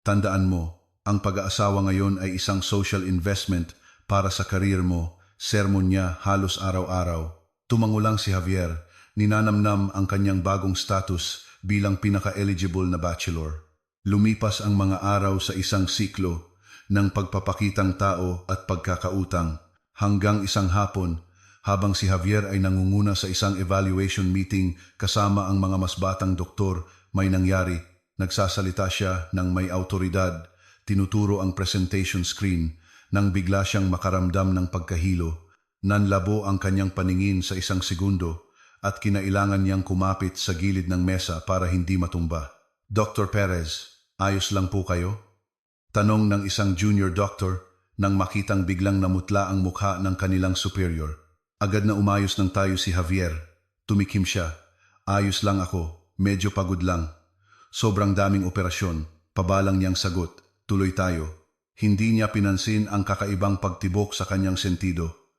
Speaker 1: Tandaan mo, ang pag-aasawa ngayon ay isang social investment para sa karir mo. Sermon niya halos araw-araw. Tumango lang si Javier, ninanamnam ang kanyang bagong status bilang pinaka-eligible na bachelor. Lumipas ang mga araw sa isang siklo ng pagpapakitang tao at pagkakautang hanggang isang hapon habang si Javier ay nangunguna sa isang evaluation meeting kasama ang mga mas batang doktor, may nangyari. Nagsasalita siya ng may autoridad, tinuturo ang presentation screen nang bigla siyang makaramdam ng pagkahilo. Nanlabo ang kanyang paningin sa isang segundo at kinailangan niyang kumapit sa gilid ng mesa para hindi matumba. Dr. Perez, ayos lang po kayo? Tanong ng isang junior doctor nang makitang biglang namutla ang mukha ng kanilang superior. Agad na umayos ng tayo si Javier. Tumikim siya. Ayos lang ako, medyo pagod lang. Sobrang daming operasyon, pabalang niyang sagot. Tuloy tayo. Hindi niya pinansin ang kakaibang pagtibok sa kanyang sentido.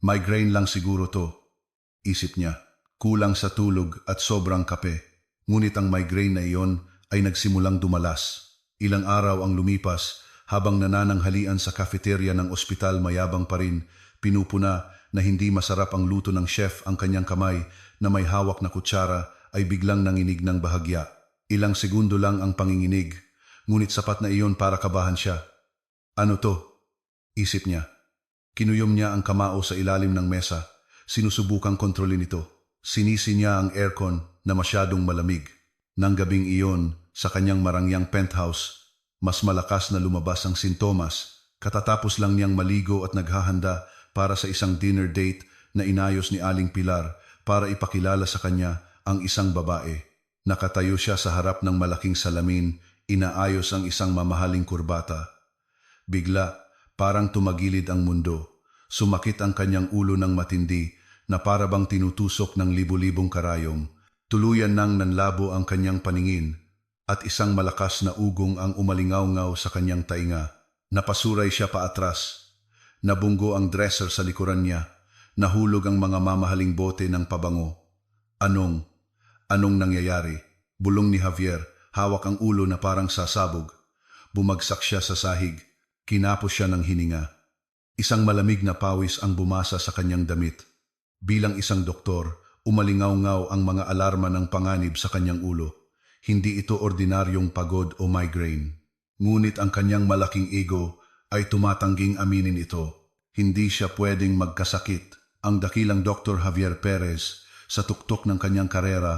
Speaker 1: Migraine lang siguro to, isip niya. Kulang sa tulog at sobrang kape. Ngunit ang migraine na iyon ay nagsimulang dumalas. Ilang araw ang lumipas habang nanananghalian sa cafeteria ng ospital, mayabang pa rin, pinupuna na hindi masarap ang luto ng chef, ang kanyang kamay na may hawak na kutsara ay biglang nanginig ng bahagya. Ilang segundo lang ang panginginig, ngunit sapat na iyon para kabahan siya. Ano to? Isip niya. Kinuyom niya ang kamao sa ilalim ng mesa, sinusubukang kontrolin ito. Sinisi niya ang aircon na masyadong malamig. Nang gabing iyon, sa kanyang marangyang penthouse, mas malakas na lumabas ang sintomas. Katatapos lang niyang maligo at naghahanda para sa isang dinner date na inayos ni Aling Pilar para ipakilala sa kanya ang isang babae. Nakatayo siya sa harap ng malaking salamin, inaayos ang isang mamahaling kurbata. Bigla, parang tumagilid ang mundo. Sumakit ang kanyang ulo ng matindi na parabang tinutusok ng libu-libong karayom. Tuluyan nang nanlabo ang kanyang paningin at isang malakas na ugong ang umalingaw-ngaw sa kanyang tainga. Napasuray siya paatras. Nabunggo ang dresser sa likuran niya. Nahulog ang mga mamahaling bote ng pabango. Anong nangyayari? Bulong ni Javier, hawak ang ulo na parang sasabog. Bumagsak siya sa sahig. Kinapos siya ng hininga. Isang malamig na pawis ang bumasa sa kanyang damit. Bilang isang doktor, umalingaw-ngaw ang mga alarma ng panganib sa kanyang ulo. Hindi ito ordinaryong pagod o migraine. Ngunit ang kanyang malaking ego ay tumatangging aminin ito. Hindi siya pwedeng magkasakit. Ang dakilang Dr. Javier Perez sa tuktok ng kanyang karera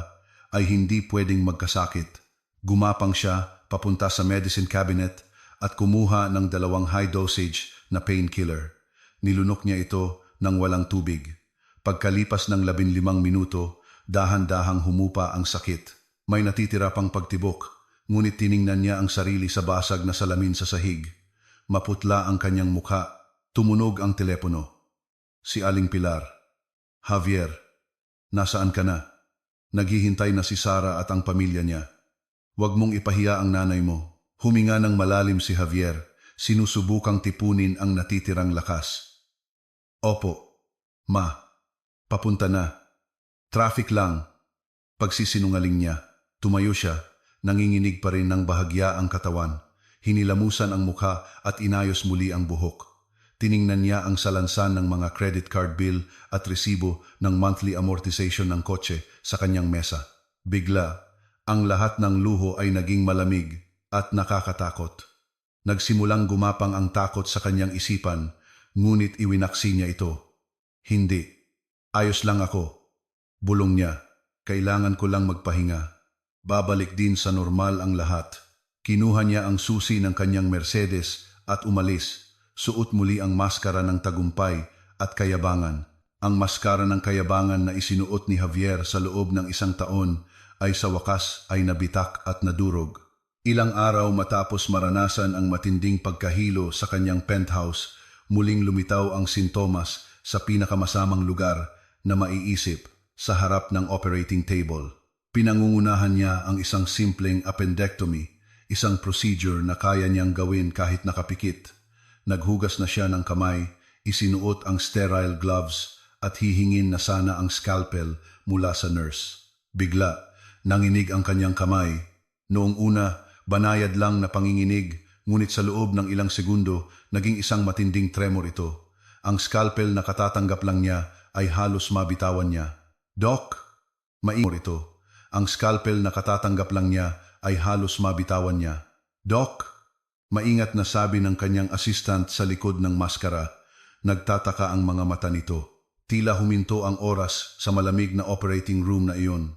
Speaker 1: ay hindi pwedeng magkasakit. Gumapang siya papunta sa medicine cabinet at kumuha ng 2 high dosage na painkiller. Nilunok niya ito ng walang tubig. Pagkalipas ng 15 minuto, dahan-dahang humupa ang sakit. May natitira pang pagtibok, ngunit tiningnan niya ang sarili sa basag na salamin sa sahig. Maputla ang kanyang mukha. Tumunog ang telepono. Si Aling Pilar. Javier, nasaan ka na? Naghihintay na si Sara at ang pamilya niya. Huwag mong ipahiya ang nanay mo. Huminga ng malalim si Javier, sinusubukang tipunin ang natitirang lakas. Opo, ma. Papunta na. Traffic lang. Pagsisinungaling niya. Tumayo siya, nanginginig pa rin ng bahagya ang katawan. Hinilamusan ang mukha at inayos muli ang buhok. Tiningnan niya ang salansan ng mga credit card bill at resibo ng monthly amortization ng kotse sa kanyang mesa. Bigla, ang lahat ng luho ay naging malamig at nakakatakot. Nagsimulang gumapang ang takot sa kanyang isipan, ngunit iwinaksi niya ito. Hindi. Ayos lang ako. Bulong niya. Kailangan ko lang magpahinga. Babalik din sa normal ang lahat. Kinuha niya ang susi ng kanyang Mercedes at umalis. Suot muli ang maskara ng tagumpay at kayabangan. Ang maskara ng kayabangan na isinuot ni Javier sa loob ng 1 taon ay sa wakas ay nabitak at nadurog. Ilang araw matapos maranasan ang matinding pagkahilo sa kanyang penthouse, muling lumitaw ang sintomas sa pinakamasamang lugar na maiisip, sa harap ng operating table. Pinangungunahan niya ang isang simpleng appendectomy, isang procedure na kaya niyang gawin kahit nakapikit. Naghugas na siya ng kamay, isinuot ang sterile gloves at hihingin na sana ang scalpel mula sa nurse. Bigla, Nanginig ang kanyang kamay. Noong una, banayad lang na panginginig, ngunit sa loob ng ilang segundo, naging isang matinding tremor ito. Ang scalpel na katatanggap lang niya ay halos mabitawan niya. Doc, maingor ito. Ang scalpel na katatanggap lang niya ay halos mabitawan niya. Doc, maingat na sabi ng kanyang assistant sa likod ng maskara. Nagtataka ang mga mata nito. Tila huminto ang oras sa malamig na operating room na iyon.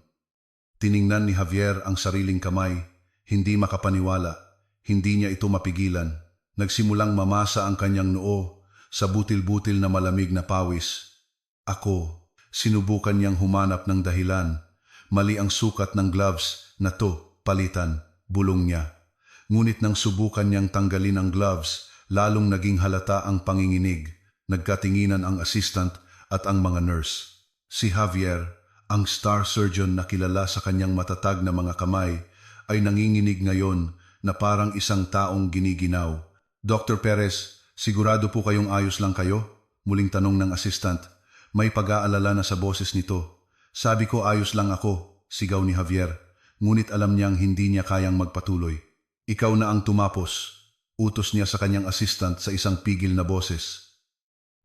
Speaker 1: Tiningnan ni Javier ang sariling kamay. Hindi makapaniwala. Hindi niya ito mapigilan. Nagsimulang mamasa ang kanyang noo sa butil-butil na malamig na pawis. Sinubukan niyang humanap ng dahilan. Mali ang sukat ng gloves na to, palitan, bulong niya. Ngunit nang subukan niyang tanggalin ang gloves, lalong naging halata ang panginginig. Nagkatinginan ang assistant at ang mga nurse. Si Javier, ang star surgeon na kilala sa kanyang matatag na mga kamay, ay nanginginig ngayon na parang isang taong giniginaw. Dr. Perez, sigurado po kayong ayos lang kayo? Muling tanong ng assistant. May pag-aalala na sa boses nito. Sabi ko ayos lang ako, sigaw ni Javier. Ngunit alam niyang hindi niya kayang magpatuloy. Ikaw na ang tumapos. Utos niya sa kanyang assistant sa isang pigil na boses.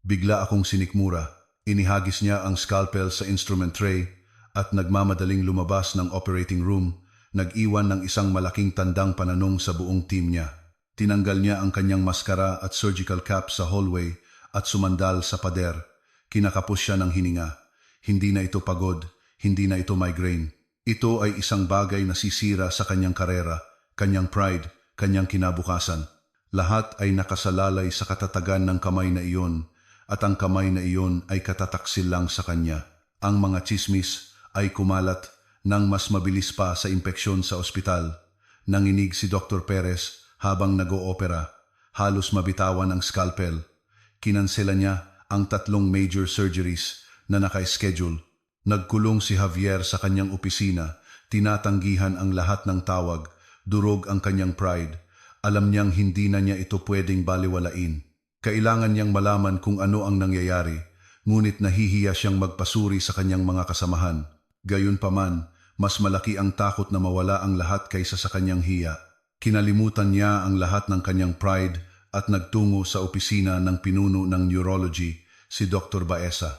Speaker 1: Bigla akong sinikmura. Inihagis niya ang scalpel sa instrument tray at nagmamadaling lumabas ng operating room. Nag-iwan ng isang malaking tandang pananong sa buong team niya. Tinanggal niya ang kanyang maskara at surgical cap sa hallway at sumandal sa pader. Kinakapos siya ng hininga. Hindi na ito pagod, hindi na ito migraine. Ito ay isang bagay na sisira sa kanyang karera, kanyang pride, kanyang kinabukasan. Lahat ay nakasalalay sa katatagan ng kamay na iyon at ang kamay na iyon ay katataksil lang sa kanya. Ang mga tsismis ay kumalat nang mas mabilis pa sa impeksyon sa ospital. Nanginig si Dr. Perez habang nag-oopera. Halos mabitawan ang scalpel. Kinansela niya ang 3 major surgeries na naka-schedule. Nagkulong si Javier sa kanyang opisina. Tinatanggihan ang lahat ng tawag. Durog ang kanyang pride. Alam niyang hindi na niya ito pwedeng baliwalain. Kailangan niyang malaman kung ano ang nangyayari, ngunit nahihiya siyang magpasuri sa kanyang mga kasamahan. Gayunpaman, mas malaki ang takot na mawala ang lahat kaysa sa kanyang hiya. Kinalimutan niya ang lahat ng kanyang pride at nagtungo sa opisina ng pinuno ng neurology, si Dr. Baeza.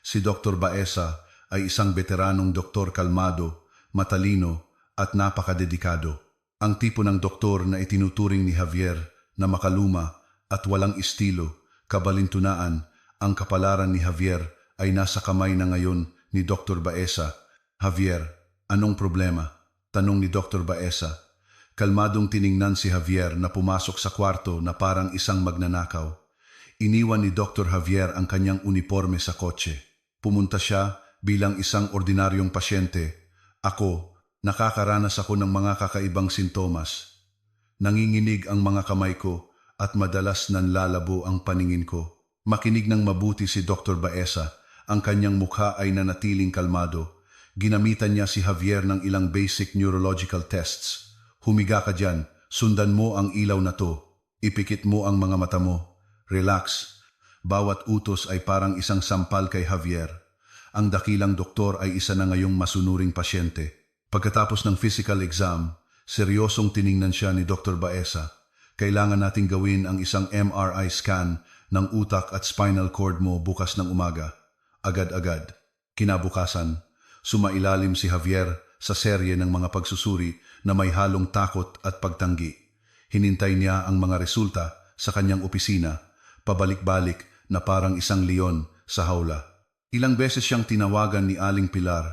Speaker 1: Si Dr. Baeza ay isang veteranong doktor kalmado, matalino at napakadedikado. Ang tipo ng doktor na itinuturing ni Javier na makaluma at walang estilo, kabalintunaan. Ang kapalaran ni Javier ay nasa kamay na ngayon ni Dr. Baeza. Javier, anong problema? Tanong ni Dr. Baeza. Kalmadong tiningnan si Javier na pumasok sa kwarto na parang isang magnanakaw. Iniwan ni Dr. Javier ang kanyang uniforme sa kotse. Pumunta siya bilang isang ordinaryong pasyente. Nakakaranas ako ng mga kakaibang sintomas. Nanginginig ang mga kamay ko at madalas nanlalabo ang paningin ko. Makinig ng mabuti si Dr. Baeza. Ang kanyang mukha ay nanatiling kalmado. Ginamitan niya si Javier ng ilang basic neurological tests. Humiga ka dyan. Sundan mo ang ilaw na to. Ipikit mo ang mga mata mo. Relax. Bawat utos ay parang isang sampal kay Javier. Ang dakilang doktor ay isa na ngayong masunuring pasyente. Pagkatapos ng physical exam, seryosong tiningnan siya ni Dr. Baeza. Kailangan nating gawin ang isang MRI scan ng utak at spinal cord mo bukas ng umaga. Agad-agad. Kinabukasan, sumailalim si Javier sa serye ng mga pagsusuri na may halong takot at pagtanggi. Hinintay niya ang mga resulta sa kanyang opisina, pabalik-balik na parang isang leon sa hawla. Ilang beses siyang tinawagan ni Aling Pilar.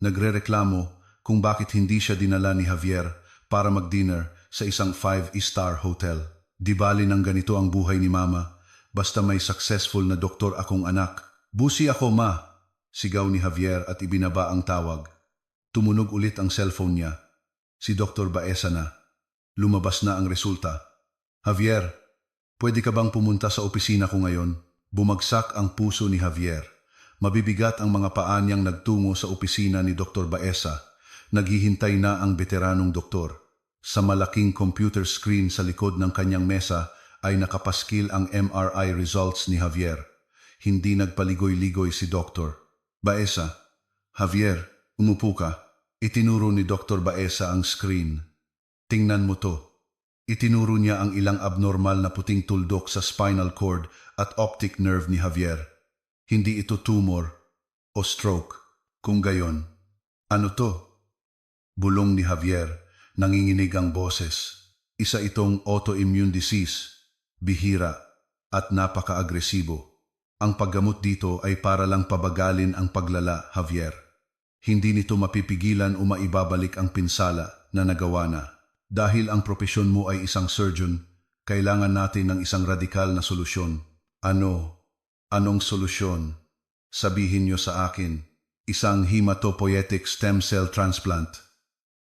Speaker 1: Nagrereklamo kung bakit hindi siya dinala ni Javier para mag-dinner sa isang 5-star hotel. Di bali ng ganito ang buhay ni Mama, basta may successful na doktor akong anak. Busi ako, Ma! Sigaw ni Javier at ibinaba ang tawag. Tumunog ulit ang cellphone niya. Si Dr. Baeza na. Lumabas na ang resulta. Javier, pwede ka bang pumunta sa opisina ko ngayon? Bumagsak ang puso ni Javier. Mabibigat ang mga paa niyang nagtungo sa opisina ni Dr. Baeza. Naghihintay na ang veteranong doktor. Sa malaking computer screen sa likod ng kanyang mesa ay nakapaskil ang MRI results ni Javier. Hindi nagpaligoy-ligoy si Doktor. Baeza, Javier, umupo ka. Itinuro ni Dr. Baeza ang screen. Tingnan mo to. Itinuro niya ang ilang abnormal na puting tuldok sa spinal cord at optic nerve ni Javier. Hindi ito tumor o stroke. Kung gayon, ano to? Bulong ni Javier, nanginginig ang boses. Isa itong autoimmune disease, bihira at napaka-agresibo. Ang paggamot dito ay para lang pabagalin ang paglala, Javier. Hindi nito mapipigilan o maibabalik ang pinsala na nagawa na. Dahil ang propesyon mo ay isang surgeon, kailangan natin ng isang radikal na solusyon. Ano? Anong solusyon? Sabihin niyo sa akin. Isang hematopoietic stem cell transplant.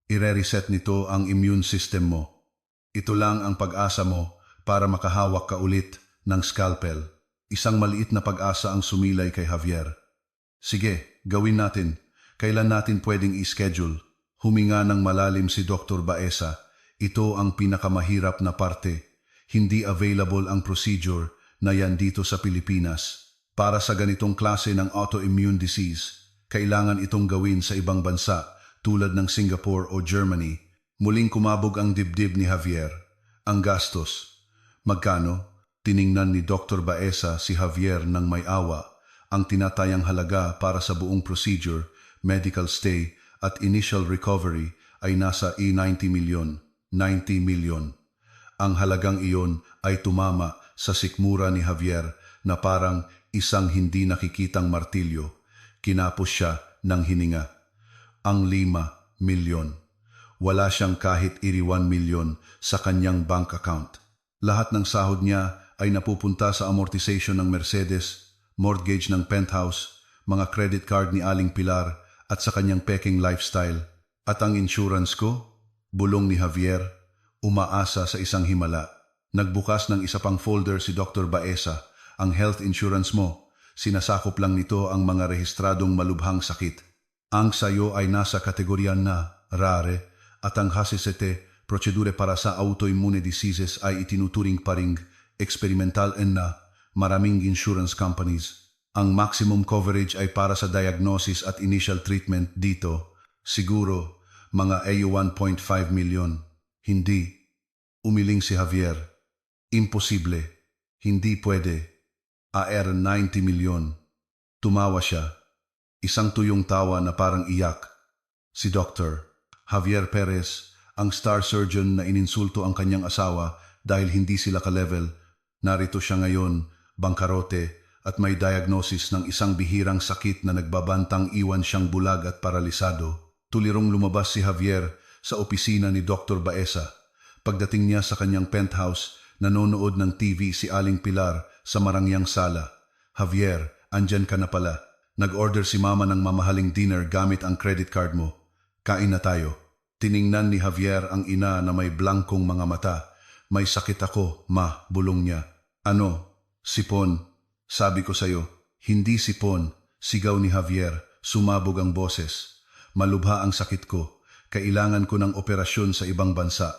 Speaker 1: Ire-reset nito ang immune system mo. Ito lang ang pag-asa mo para makahawak ka ulit ng scalpel. Isang maliit na pag-asa ang sumilay kay Javier. Sige, gawin natin. Kailan natin pwedeng i-schedule? Huminga ng malalim si Dr. Baeza. Ito ang pinakamahirap na parte. Hindi available ang procedure na yan dito sa Pilipinas. Para sa ganitong klase ng autoimmune disease, kailangan itong gawin sa ibang bansa tulad ng Singapore o Germany. Muling kumabog ang dibdib ni Javier. Ang gastos. Magkano? Tiningnan ni Dr. Baeza si Javier ng may awa. Ang tinatayang halaga para sa buong procedure, medical stay at initial recovery ay nasa E90 milyon. 90 milyon. Ang halagang iyon ay tumama sa sikmura ni Javier na parang isang hindi nakikitang martilyo. Kinapos siya ng hininga. Ang 5 milyon. Wala siyang kahit 1 milyon sa kanyang bank account. Lahat ng sahod niya ay napupunta sa amortization ng Mercedes, mortgage ng penthouse, mga credit card ni Aling Pilar at sa kanyang peking lifestyle. At ang insurance ko? Bulong ni Javier, umaasa sa isang himala. Nagbukas ng isa pang folder si Dr. Baeza. Ang health insurance mo, sinasakop lang nito ang mga rehistradong malubhang sakit. Ang sayo ay nasa kategorya na rare at ang HCCT, prosedure para sa autoimmune diseases ay itinuturing pa ring experimental na maraming insurance companies. Ang maximum coverage ay para sa diagnosis at initial treatment dito. Siguro, mga AU 1.5 milyon. Hindi. Umiling si Javier. Imposible. Hindi pwede. AR 90 milyon. Tumawa siya. Isang tuyong tawa na parang iyak. Si Dr. Javier Perez, ang star surgeon na ininsulto ang kanyang asawa dahil hindi sila ka-level. Narito siya ngayon, bangkarote, at may diagnosis ng isang bihirang sakit na nagbabantang iwan siyang bulag at paralisado. Tulirong lumabas si Javier sa opisina ni Dr. Baeza. Pagdating niya sa kanyang penthouse, nanonood ng TV si Aling Pilar sa marangyang sala. Javier, andyan ka na pala. Nag-order si Mama ng mamahaling dinner gamit ang credit card mo. Kain na tayo. Tiningnan ni Javier ang ina na may blankong mga mata. May sakit ako, ma, bulong niya. Ano? Sipon. Sabi ko sa'yo, hindi sipon. Sigaw ni Javier, sumabog ang boses. Malubha ang sakit ko. Kailangan ko ng operasyon sa ibang bansa.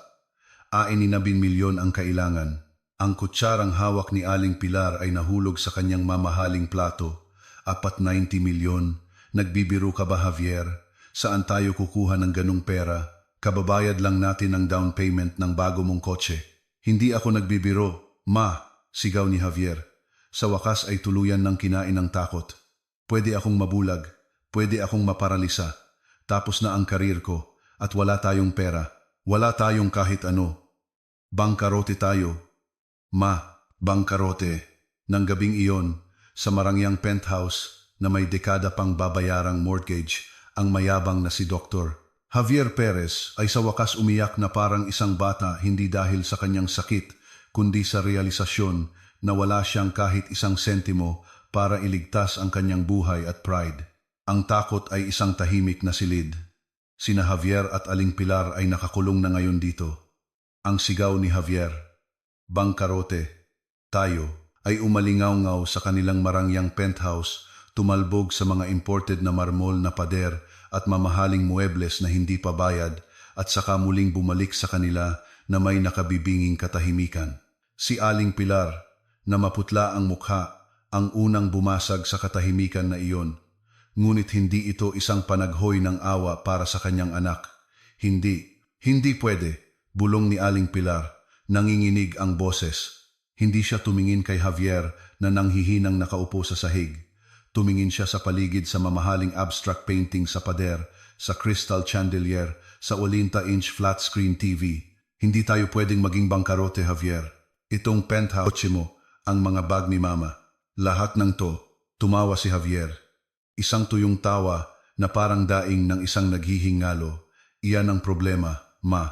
Speaker 1: 19 milyon ang kailangan. Ang kutsarang hawak ni Aling Pilar ay nahulog sa kanyang mamahaling plato. 90 milyon. Nagbibiro ka ba, Javier? Saan tayo kukuha ng ganung pera? Kababayad lang natin ang down payment ng bago mong kotse. Hindi ako nagbibiro. Ma, sigaw ni Javier. Sa wakas ay tuluyan ng kinain ng takot. Pwede akong mabulag. Pwede akong maparalisa. Tapos na ang karir ko. At wala tayong pera. Wala tayong kahit ano. Bangkarote tayo. Ma, bangkarote. Nang gabing iyon, sa marangyang penthouse na may dekada pang babayarang mortgage, ang mayabang na si Dr. Javier Perez ay sa wakas umiyak na parang isang bata hindi dahil sa kanyang sakit, kundi sa realisasyon na wala siyang kahit isang sentimo para iligtas ang kanyang buhay at pride. Ang takot ay isang tahimik na silid. Sina Javier at Aling Pilar ay nakakulong na ngayon dito. Ang sigaw ni Javier, bangkarote, tayo, ay umalingaw-ngaw sa kanilang marangyang penthouse, tumalbog sa mga imported na marmol na pader at mamahaling muebles na hindi pa bayad at saka muling bumalik sa kanila na may nakabibinging katahimikan. Si Aling Pilar, na maputla ang mukha, ang unang bumasag sa katahimikan na iyon. ngunit hindi ito isang panaghoy ng awa para sa kanyang anak. Hindi pwede, bulong ni Aling Pilar. Nanginginig ang boses. Hindi siya tumingin kay Javier na nanghihinang nakaupo sa sahig. Tumingin siya sa paligid sa mamahaling abstract painting sa pader, sa crystal chandelier, sa 80-inch flat screen TV. Hindi tayo pwedeng maging bangkarote, Javier. Itong penthouse mo, ang mga bag ni Mama. Lahat ng to, tumawa si Javier. Isang tuyong tawa na parang daing ng isang naghihingalo. Iyan ang problema, Ma.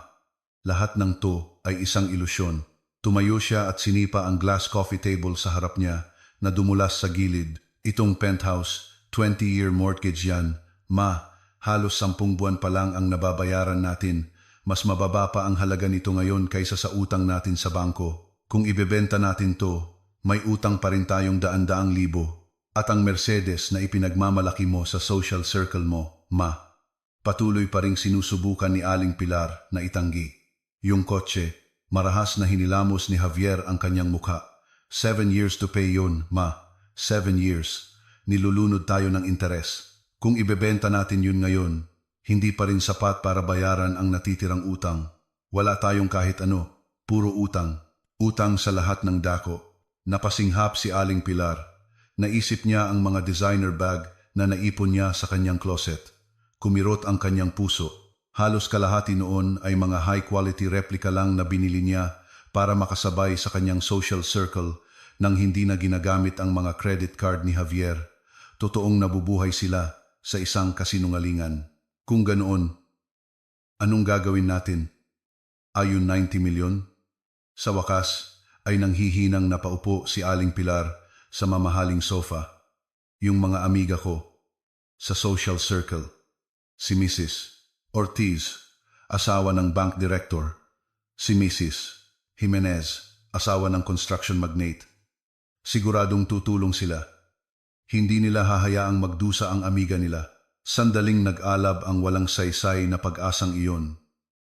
Speaker 1: Lahat ng to ay isang ilusyon. Tumayo siya at sinipa ang glass coffee table sa harap niya na dumulas sa gilid. Itong penthouse, 20-year mortgage yan. Ma, halos 10 buwan pa lang ang nababayaran natin. Mas mababa pa ang halaga nito ngayon kaysa sa utang natin sa bangko. Kung ibebenta natin to, may utang pa rin tayong daan-daang libo. At ang Mercedes na ipinagmamalaki mo sa social circle mo, Ma. Patuloy pa ring sinusubukan ni Aling Pilar na itanggi. Yung kotse, marahas na hinilamos ni Javier ang kanyang mukha. 7 years to pay yun, Ma. 7 years. Nilulunod tayo ng interes. Kung ibebenta natin yun ngayon, hindi pa rin sapat para bayaran ang natitirang utang. Wala tayong kahit ano, puro utang. Utang sa lahat ng dako. Napasinghap si Aling Pilar. Naisip niya ang mga designer bag na naipon niya sa kanyang closet. Kumirot ang kanyang puso. Halos kalahati noon ay mga high-quality replica lang na binili niya para makasabay sa kanyang social circle nang hindi na ginagamit ang mga credit card ni Javier. Totoong nabubuhay sila sa isang kasinungalingan. Kung ganoon, anong gagawin natin? Ayon 90 milyon? Sa wakas ay nanghihinang napaupo si Aling Pilar sa mamahaling sofa. Yung mga amiga ko sa social circle. Si Mrs. Ortiz, asawa ng bank director. Si Mrs. Jimenez, asawa ng construction magnate. Siguradong tutulong sila. Hindi nila hahayaang magdusa ang amiga nila. Sandaling nag-alab ang walang saysay na pag-asang iyon.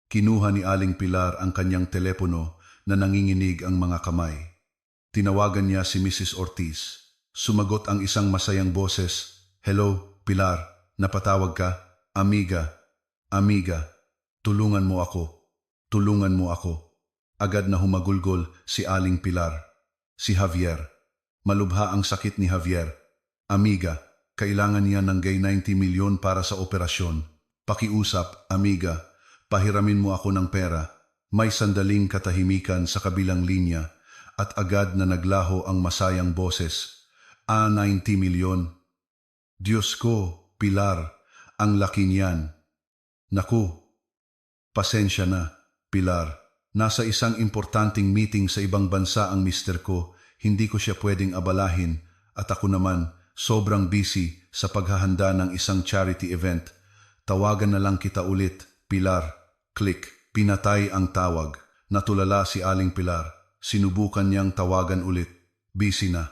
Speaker 1: Kinuha ni Aling Pilar ang kanyang telepono na nanginginig ang mga kamay. Tinawagan niya si Mrs. Ortiz. Sumagot ang isang masayang boses. Hello, Pilar. Napatawag ka? Amiga, tulungan mo ako. Tulungan mo ako. Agad na humagulgol si Aling Pilar. Si Javier. Malubha ang sakit ni Javier. Amiga, kailangan niya ng 90 milyon para sa operasyon. Pakiusap, amiga. Pahiramin mo ako ng pera. May sandaling katahimikan sa kabilang linya at agad na naglaho ang masayang boses. 90 milyon. Diyos ko, Pilar, ang laki niyan. Naku, pasensya na, Pilar. Nasa isang importanteng meeting sa ibang bansa ang mister ko, hindi ko siya pwedeng abalahin at ako naman sobrang busy sa paghahanda ng isang charity event. Tawagan na lang kita ulit, Pilar. Click. Pinatay ang tawag. Natulala si Aling Pilar. Sinubukan niyang tawagan ulit. Busy na.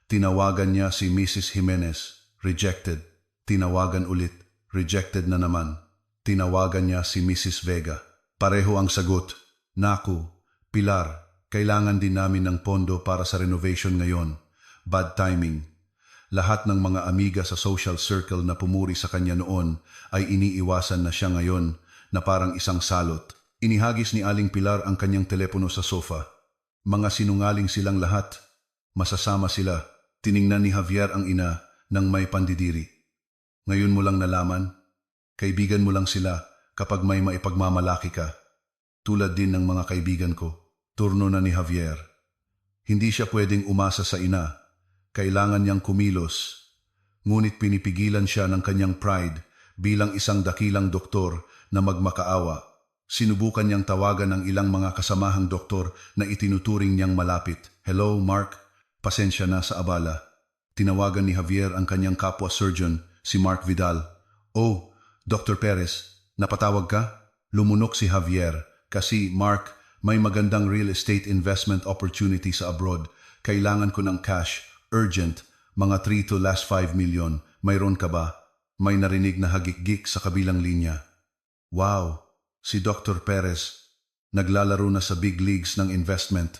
Speaker 1: Tinawagan niya si Mrs. Jimenez. Rejected. Tinawagan ulit. Rejected na naman. Tinawagan niya si Mrs. Vega. Pareho ang sagot. Naku, Pilar, kailangan din namin ng pondo para sa renovation ngayon. Bad timing. Lahat ng mga amiga sa social circle na pumuri sa kanya noon ay iniiwasan na siya ngayon na parang isang salot. Inihagis ni Aling Pilar ang kanyang telepono sa sofa. Mga sinungaling silang lahat. Masasama sila. Tiningnan ni Javier ang ina ng may pandidiri. Ngayon mo lang nalaman? Kaibigan mo lang sila kapag may maipagmamalaki ka. Tulad din ng mga kaibigan ko. Turno na ni Javier. Hindi siya pwedeng umasa sa ina. Kailangan niyang kumilos. Ngunit pinipigilan siya ng kanyang pride bilang isang dakilang doktor na magmakaawa. Sinubukan niyang tawagan ng ilang mga kasamahang doktor na itinuturing niyang malapit. Hello, Mark. Pasensya na sa abala. Tinawagan ni Javier ang kanyang kapwa surgeon, si Mark Vidal. Oh, Dr. Perez, napatawag ka? Lumunok si Javier. Kasi, Mark, may magandang real estate investment opportunity sa abroad. Kailangan ko ng cash. Urgent. Mga 3 to last 5 million. Mayroon ka ba? May narinig na hagik-gik sa kabilang linya. Wow, si Dr. Perez. Naglalaro na sa big leagues ng investment.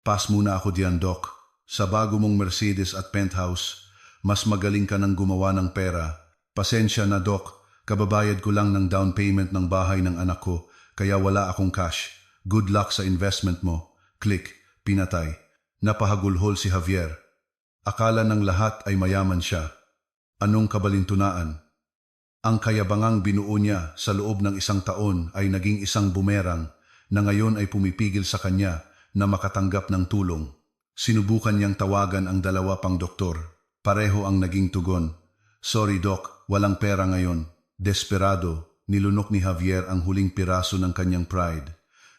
Speaker 1: Pass muna ako diyan, Doc. Sa bago mong Mercedes at penthouse, Mas magaling ka nang gumawa ng pera. Pasensya na, Doc. Kababayad ko lang ng down payment ng bahay ng anak ko, kaya wala akong cash. Good luck sa investment mo. Click. Pinatay. Napahagulhol si Javier. Akala ng lahat ay mayaman siya. Anong kabalintunaan? Ang kayabangang binuo niya sa loob ng isang taon ay naging isang bumerang na ngayon ay pumipigil sa kanya na makatanggap ng tulong. Sinubukan niyang tawagan ang dalawa pang doktor. Pareho ang naging tugon. Sorry Doc, walang pera ngayon. Desperado, nilunok ni Javier ang huling piraso ng kanyang pride.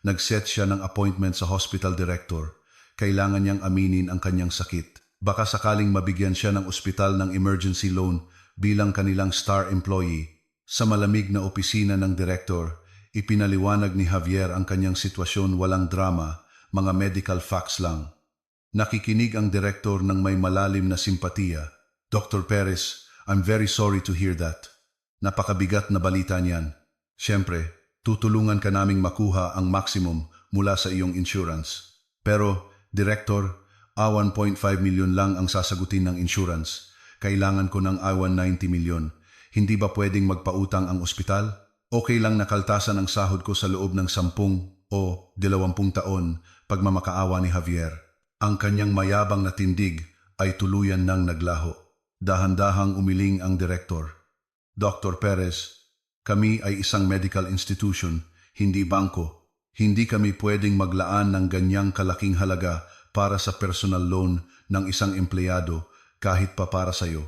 Speaker 1: Nag-set siya ng appointment sa hospital director. Kailangan niyang aminin ang kanyang sakit. Baka sakaling mabigyan siya ng ospital ng emergency loan bilang kanilang star employee. Sa malamig na opisina ng direktor, ipinaliwanag ni Javier ang kanyang sitwasyon, walang drama, mga medical facts lang. Nakikinig ang direktor ng may malalim na simpatiya. Dr. Perez, I'm very sorry to hear that. Napakabigat na balita niyan. Siyempre, tutulungan ka naming makuha ang maximum mula sa iyong insurance. Pero, Director, A1.5 milyon lang ang sasagutin ng insurance. Kailangan ko ng A190 milyon. Hindi ba pwedeng magpautang ang ospital? Okay lang nakaltasan ang sahod ko sa loob ng 10 o 20 taon, pagmamakaawa ni Javier. Ang kanyang mayabang na tindig ay tuluyan nang naglaho. Dahan-dahang umiling ang direktor. Dr. Perez, kami ay isang medical institution, hindi bangko. Hindi kami pwedeng maglaan ng ganyang kalaking halaga para sa personal loan ng isang empleyado kahit pa para sa iyo.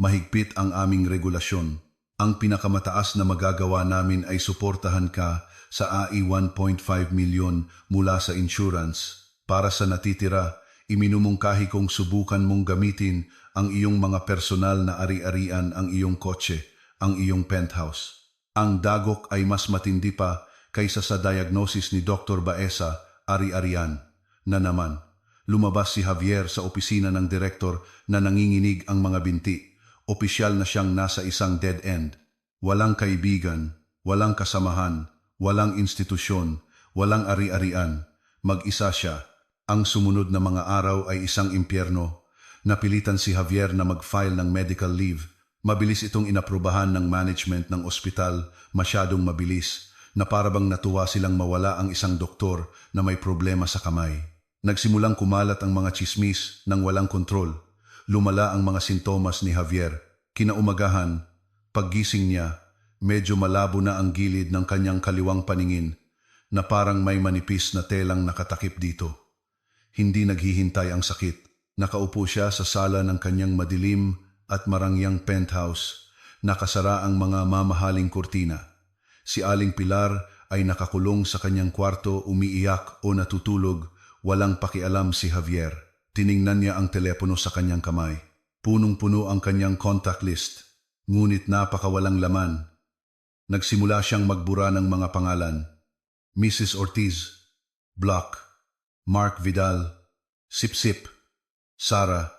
Speaker 1: Mahigpit ang aming regulasyon. Ang pinakamataas na magagawa namin ay suportahan ka sa AI 1.5 milyon mula sa insurance. Para sa natitira, iminumungkahi kong subukan mong gamitin ang iyong mga personal na ari-arian, ang iyong kotse, ang iyong penthouse. Ang dagok ay mas matindi pa kaysa sa diagnosis ni Dr. Baeza, ari-arian. Na naman, lumabas si Javier sa opisina ng direktor na nanginginig ang mga binti. Opisyal na siyang nasa isang dead end. Walang kaibigan, walang kasamahan, walang institusyon, walang ari-arian. Mag-isa siya. Ang sumunod na mga araw ay isang impyerno. Napilitan si Javier na mag-file ng medical leave. Mabilis itong inaprubahan ng management ng ospital, masyadong mabilis, na parabang natuwa silang mawala ang isang doktor na may problema sa kamay. Nagsimulang kumalat ang mga tsismis nang walang kontrol. Lumala ang mga sintomas ni Javier. Kinaumagahan, paggising niya, medyo malabo na ang gilid ng kanyang kaliwang paningin na parang may manipis na telang nakatakip dito. Hindi naghihintay ang sakit. Nakaupo siya sa sala ng kanyang madilim at marangyang penthouse. Nakasara ang mga mamahaling kurtina. Si Aling Pilar ay nakakulong sa kanyang kwarto, umiiyak o natutulog. Walang pakialam si Javier. Tiningnan niya ang telepono sa kanyang kamay. Punong-puno ang kanyang contact list. Ngunit napakawalang laman. Nagsimula siyang magbura ng mga pangalan. Mrs. Ortiz, Block, Mark Vidal, Sip-Sip, Sara,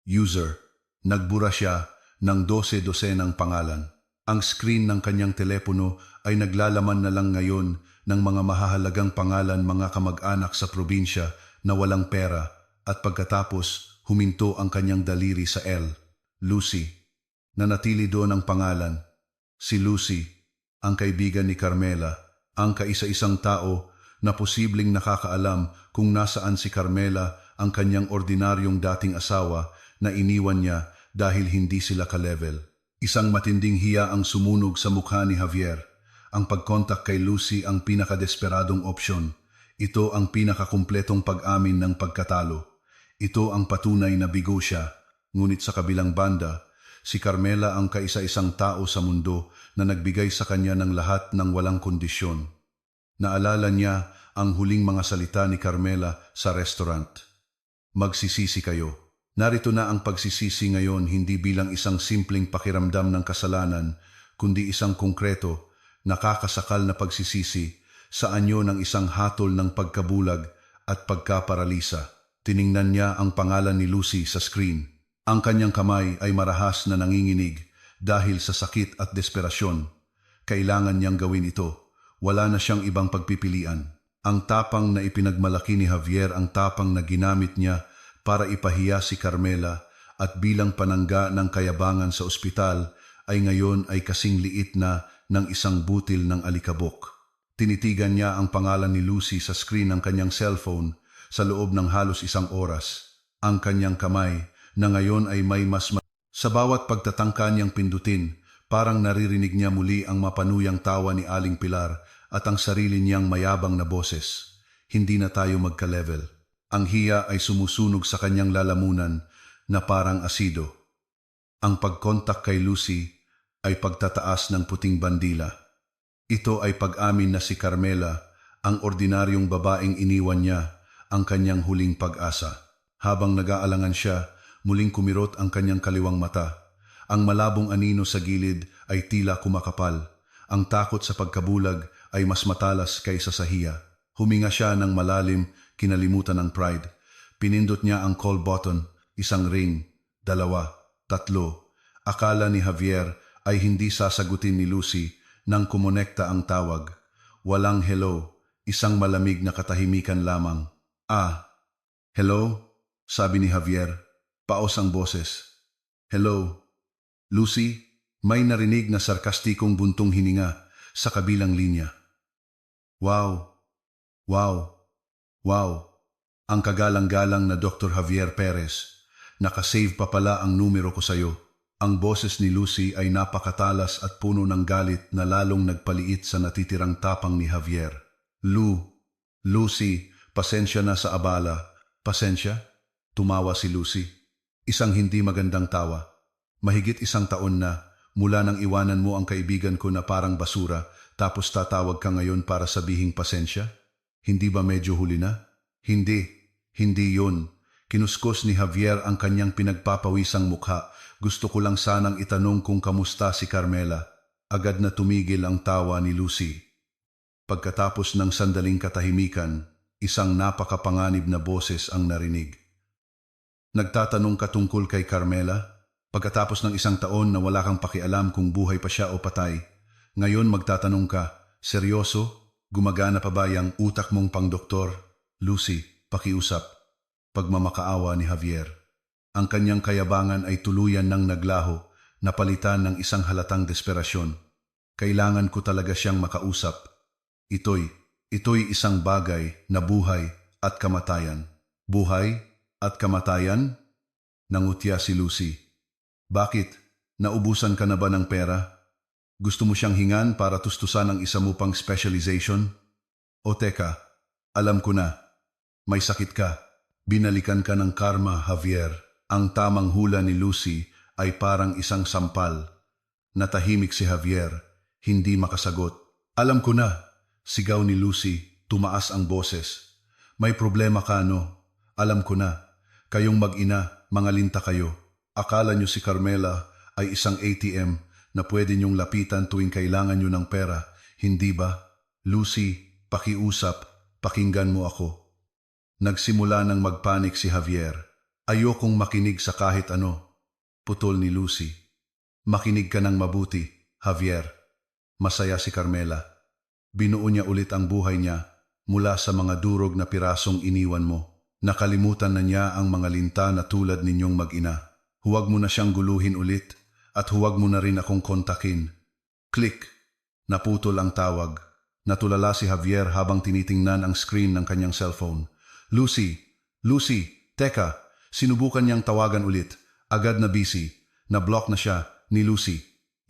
Speaker 1: User. Nagbura siya ng 12 ng pangalan. Ang screen ng kanyang telepono ay naglalaman na lang ngayon ng mga mahahalagang pangalan, mga kamag-anak sa probinsya na walang pera, at pagkatapos huminto ang kanyang daliri sa L. Lucy. Nanatili doon ang pangalan. Si Lucy, ang kaibigan ni Carmela, ang kaisa-isang tao na posibleng nakakaalam kung nasaan si Carmela, ang kanyang ordinaryong dating asawa na iniwan niya dahil hindi sila ka-level. Isang matinding hiya ang sumunog sa mukha ni Javier. Ang pagkontak kay Lucy ang pinakadesperadong opsyon. Ito ang pinakakumpletong pag-amin ng pagkatalo. Ito ang patunay na bigo siya. Ngunit sa kabilang banda, si Carmela ang kaisa-isang tao sa mundo na nagbigay sa kanya ng lahat ng walang kondisyon. Naalala niya ang huling mga salita ni Carmela sa restaurant. Magsisisi kayo. Narito na ang pagsisisi ngayon, hindi bilang isang simpleng pakiramdam ng kasalanan, kundi isang konkreto, nakakasakal na pagsisisi sa anyo ng isang hatol ng pagkabulag at pagkaparalisa. Tiningnan niya ang pangalan ni Lucy sa screen. Ang kanyang kamay ay marahas na nanginginig dahil sa sakit at desperasyon. Kailangan niyang gawin ito. Wala na siyang ibang pagpipilian. Ang tapang na ipinagmalaki ni Javier, ang tapang na ginamit niya para ipahiya si Carmela, at bilang panangga ng kayabangan sa ospital ay ngayon ay kasing liit na ng isang butil ng alikabok. Tinitigan niya ang pangalan ni Lucy sa screen ng kanyang cellphone sa loob ng halos isang oras. Ang kanyang kamay na ngayon ay may sa bawat pagtatangka niyang pindutin, parang naririnig niya muli ang mapanuyang tawa ni Aling Pilar at ang sarili niyang mayabang na boses. Hindi na tayo magka-level. Ang hiya ay sumusunog sa kanyang lalamunan na parang asido. Ang pagkontak kay Lucy ay pagtataas ng puting bandila. Ito ay pag-amin na si Carmela, ang ordinaryong babaeng iniwan niya, ang kanyang huling pag-asa. Habang nag-aalangan siya, muling kumirot ang kanyang kaliwang mata. Ang malabong anino sa gilid ay tila kumakapal. Ang takot sa pagkabulag ay mas matalas kaysa sa hiya. Huminga siya ng malalim, kinalimutan ng pride. Pinindot niya ang call button, isang ring, 2, 3. Akala ni Javier ay hindi sasagutin ni Lucy nang kumonekta ang tawag. Walang hello, isang malamig na katahimikan lamang. Hello? Sabi ni Javier. Paos ang boses. Hello? Lucy? May narinig na sarkastikong buntong hininga sa kabilang linya. Wow! Wow! Wow! Ang kagalang-galang na Dr. Javier Perez. Nakasave pa pala ang numero ko sa'yo. Ang boses ni Lucy ay napakatalas at puno ng galit na lalong nagpaliit sa natitirang tapang ni Javier. Lucy, pasensya na sa abala. Pasensya? Tumawa si Lucy. Isang hindi magandang tawa. Mahigit 1 taon na mula nang iwanan mo ang kaibigan ko na parang basura tapos tatawag ka ngayon para sabihing pasensya? Hindi ba medyo huli na? Hindi yun. Kinuskos ni Javier ang kanyang pinagpapawisang mukha. Gusto ko lang sanang itanong kung kamusta si Carmela. Agad na tumigil ang tawa ni Lucy. Pagkatapos ng sandaling katahimikan, isang napakapanganib na boses ang narinig. Nagtatanong ka tungkol kay Carmela? Pagkatapos ng 1 taon na wala kang pakialam kung buhay pa siya o patay, ngayon magtatanong ka, seryoso? Gumagana pa ba yung utak mong pangdoktor? Lucy, pakiusap. Pagmamakaawa ni Javier. Ang kanyang kayabangan ay tuluyan ng naglaho, napalitan ng isang halatang desperasyon. Kailangan ko talaga siyang makausap. Ito'y isang bagay na buhay at kamatayan. Buhay at kamatayan? Nangutya si Lucy. Bakit? Naubusan ka na ba ng pera? Gusto mo siyang hingan para tustusan ang isa mo pang specialization? O teka, alam ko na. May sakit ka. Binalikan ka ng karma, Javier. Ang tamang hula ni Lucy ay parang isang sampal. Natahimik si Javier, hindi makasagot. Alam ko na, sigaw ni Lucy, tumaas ang boses. May problema ka, no? Alam ko na. Kayong mag-ina, mga linta kayo. Akala nyo si Carmela ay isang ATM na pwede nyong lapitan tuwing kailangan nyo ng pera. Hindi ba? Lucy, pakiusap, pakinggan mo ako. Nagsimula ng magpanik si Javier. Ayokong makinig sa kahit ano. Putol ni Lucy. Makinig ka ng mabuti, Javier. Masaya si Carmela. Binuo niya ulit ang buhay niya mula sa mga durog na pirasong iniwan mo. Nakalimutan na niya ang mga linta na tulad ninyong mag-ina. Huwag mo na siyang guluhin ulit at huwag mo na rin akong kontakin. Click. Naputol ang tawag. Natulala si Javier habang tinitingnan ang screen ng kanyang cellphone. Lucy, teka, sinubukan niyang tawagan ulit. Agad na busy. Na-block na siya ni Lucy.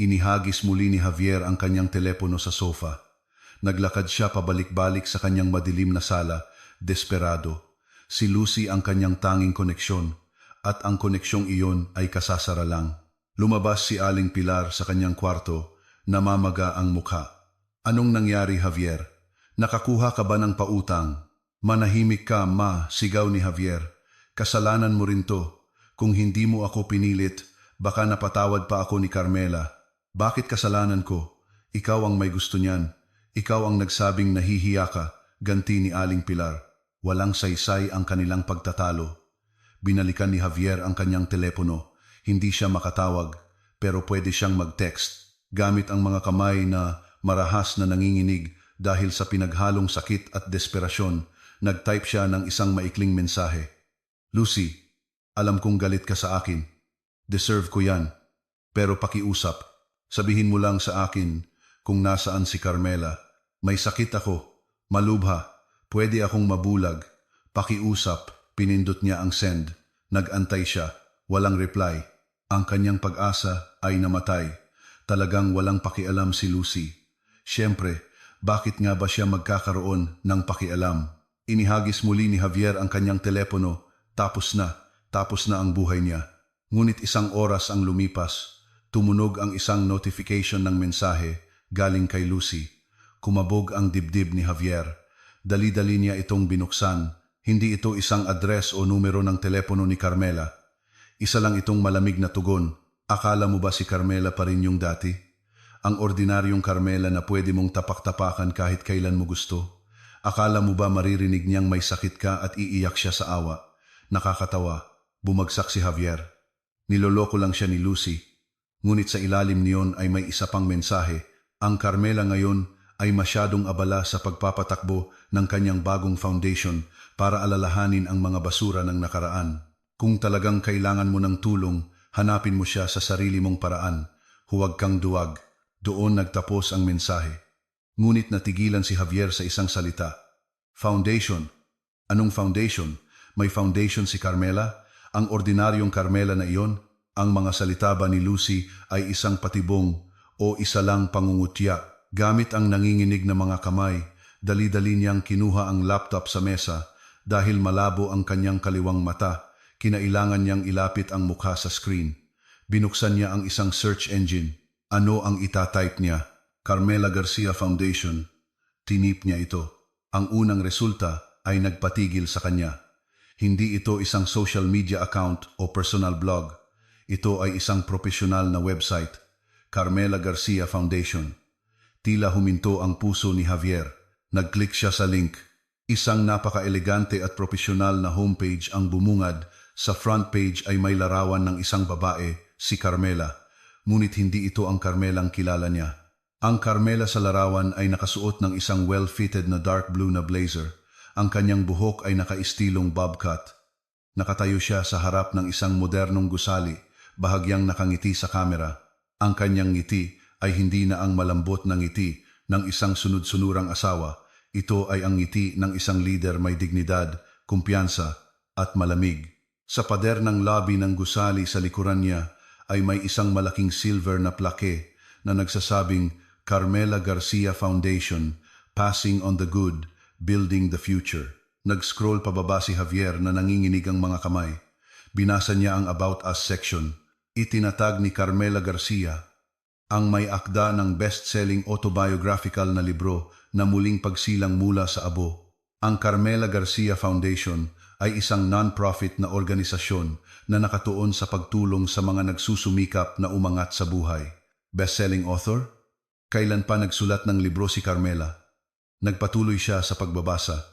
Speaker 1: Inihagis muli ni Javier ang kanyang telepono sa sofa. Naglakad siya pabalik-balik sa kanyang madilim na sala, desperado. Si Lucy ang kanyang tanging koneksyon, at ang koneksyong iyon ay kasasara lang. Lumabas si Aling Pilar sa kanyang kwarto, namamaga ang mukha. Anong nangyari, Javier? Nakakuha ka ba ng pautang? Manahimik ka, ma, sigaw ni Javier. Kasalanan mo rin to. Kung hindi mo ako pinilit, baka napatawad pa ako ni Carmela. Bakit kasalanan ko? Ikaw ang may gusto niyan. Ikaw ang nagsabing nahihiya ka, ganti ni Aling Pilar. Walang saysay ang kanilang pagtatalo. Binalikan ni Javier ang kanyang telepono. Hindi siya makatawag, pero pwede siyang mag-text. Gamit ang mga kamay na marahas na nanginginig dahil sa pinaghalong sakit at desperasyon, nag-type siya ng isang maikling mensahe. Lucy, alam kong galit ka sa akin. Deserve ko yan. Pero pakiusap, sabihin mo lang sa akin kung nasaan si Carmela. May sakit ako, malubha, pwede akong mabulag. Pakiusap, pinindot niya ang send. Nag-antay siya, walang reply. Ang kanyang pag-asa ay namatay. Talagang walang pakialam si Lucy. Siyempre, bakit nga ba siya magkakaroon ng pakialam? Inihagis muli ni Javier ang kanyang telepono, tapos na ang buhay niya. Ngunit isang oras ang lumipas, tumunog ang isang notification ng mensahe galing kay Lucy. Kumabog ang dibdib ni Javier. Dali-dali niya itong binuksan. Hindi ito isang address o numero ng telepono ni Carmela. Isa lang itong malamig na tugon. Akala mo ba si Carmela pa rin yung dati? Ang ordinaryong Carmela na pwede mong tapak-tapakan kahit kailan mo gusto. Akala mo ba maririnig niyang may sakit ka at iiyak siya sa awa? Nakakatawa. Bumagsak si Javier. Niloloko lang siya ni Lucy. Ngunit sa ilalim niyon ay may isa pang mensahe. Ang Carmela ngayon ay masyadong abala sa pagpapatakbo ng kanyang bagong foundation para alalahanin ang mga basura ng nakaraan. Kung talagang kailangan mo ng tulong, hanapin mo siya sa sarili mong paraan. Huwag kang duwag. Doon nagtapos ang mensahe. Ngunit natigilan si Javier sa isang salita. Foundation. Anong foundation? May foundation si Carmela? Ang ordinaryong Carmela na iyon? Ang mga salita ba ni Lucy ay isang patibong o isa lang pangungutya? Gamit ang nanginginig na mga kamay, dali-dali niyang kinuha ang laptop sa mesa dahil malabo ang kanyang kaliwang mata. Kinailangan niyang ilapit ang mukha sa screen. Binuksan niya ang isang search engine. Ano ang itatype niya? Carmela Garcia Foundation. Tinip niya ito. Ang unang resulta ay nagpatigil sa kanya. Hindi ito isang social media account o personal blog. Ito ay isang profesional na website. Carmela Garcia Foundation. Tila huminto ang puso ni Javier. Nag-click siya sa link. Isang napaka-elegante at profesional na homepage ang bumungad. Sa front page ay may larawan ng isang babae, si Carmela. Ngunit hindi ito ang Carmelang kilala niya. Ang Carmela sa larawan ay nakasuot ng isang well-fitted na dark blue na blazer. Ang kanyang buhok ay nakaistilong bob cut. Nakatayo siya sa harap ng isang modernong gusali, bahagyang nakangiti sa kamera. Ang kanyang ngiti ay hindi na ang malambot na ngiti ng isang sunod-sunurang asawa. Ito ay ang ngiti ng isang leader may dignidad, kumpiyansa at malamig. Sa pader ng lobby ng gusali sa likuran niya ay may isang malaking silver na plake na nagsasabing Carmela Garcia Foundation, Passing on the Good, Building the Future. Nag-scroll pababa si Javier na nanginginig ang mga kamay. Binasa niya ang About Us section. Itinatag ni Carmela Garcia ang may akda ng best-selling autobiographical na libro na muling pagsilang mula sa abo. Ang Carmela Garcia Foundation ay isang non-profit na organisasyon na nakatuon sa pagtulong sa mga nagsusumikap na umangat sa buhay. Best-selling author? Kailan pa nagsulat ng libro si Carmela? Nagpatuloy siya sa pagbabasa.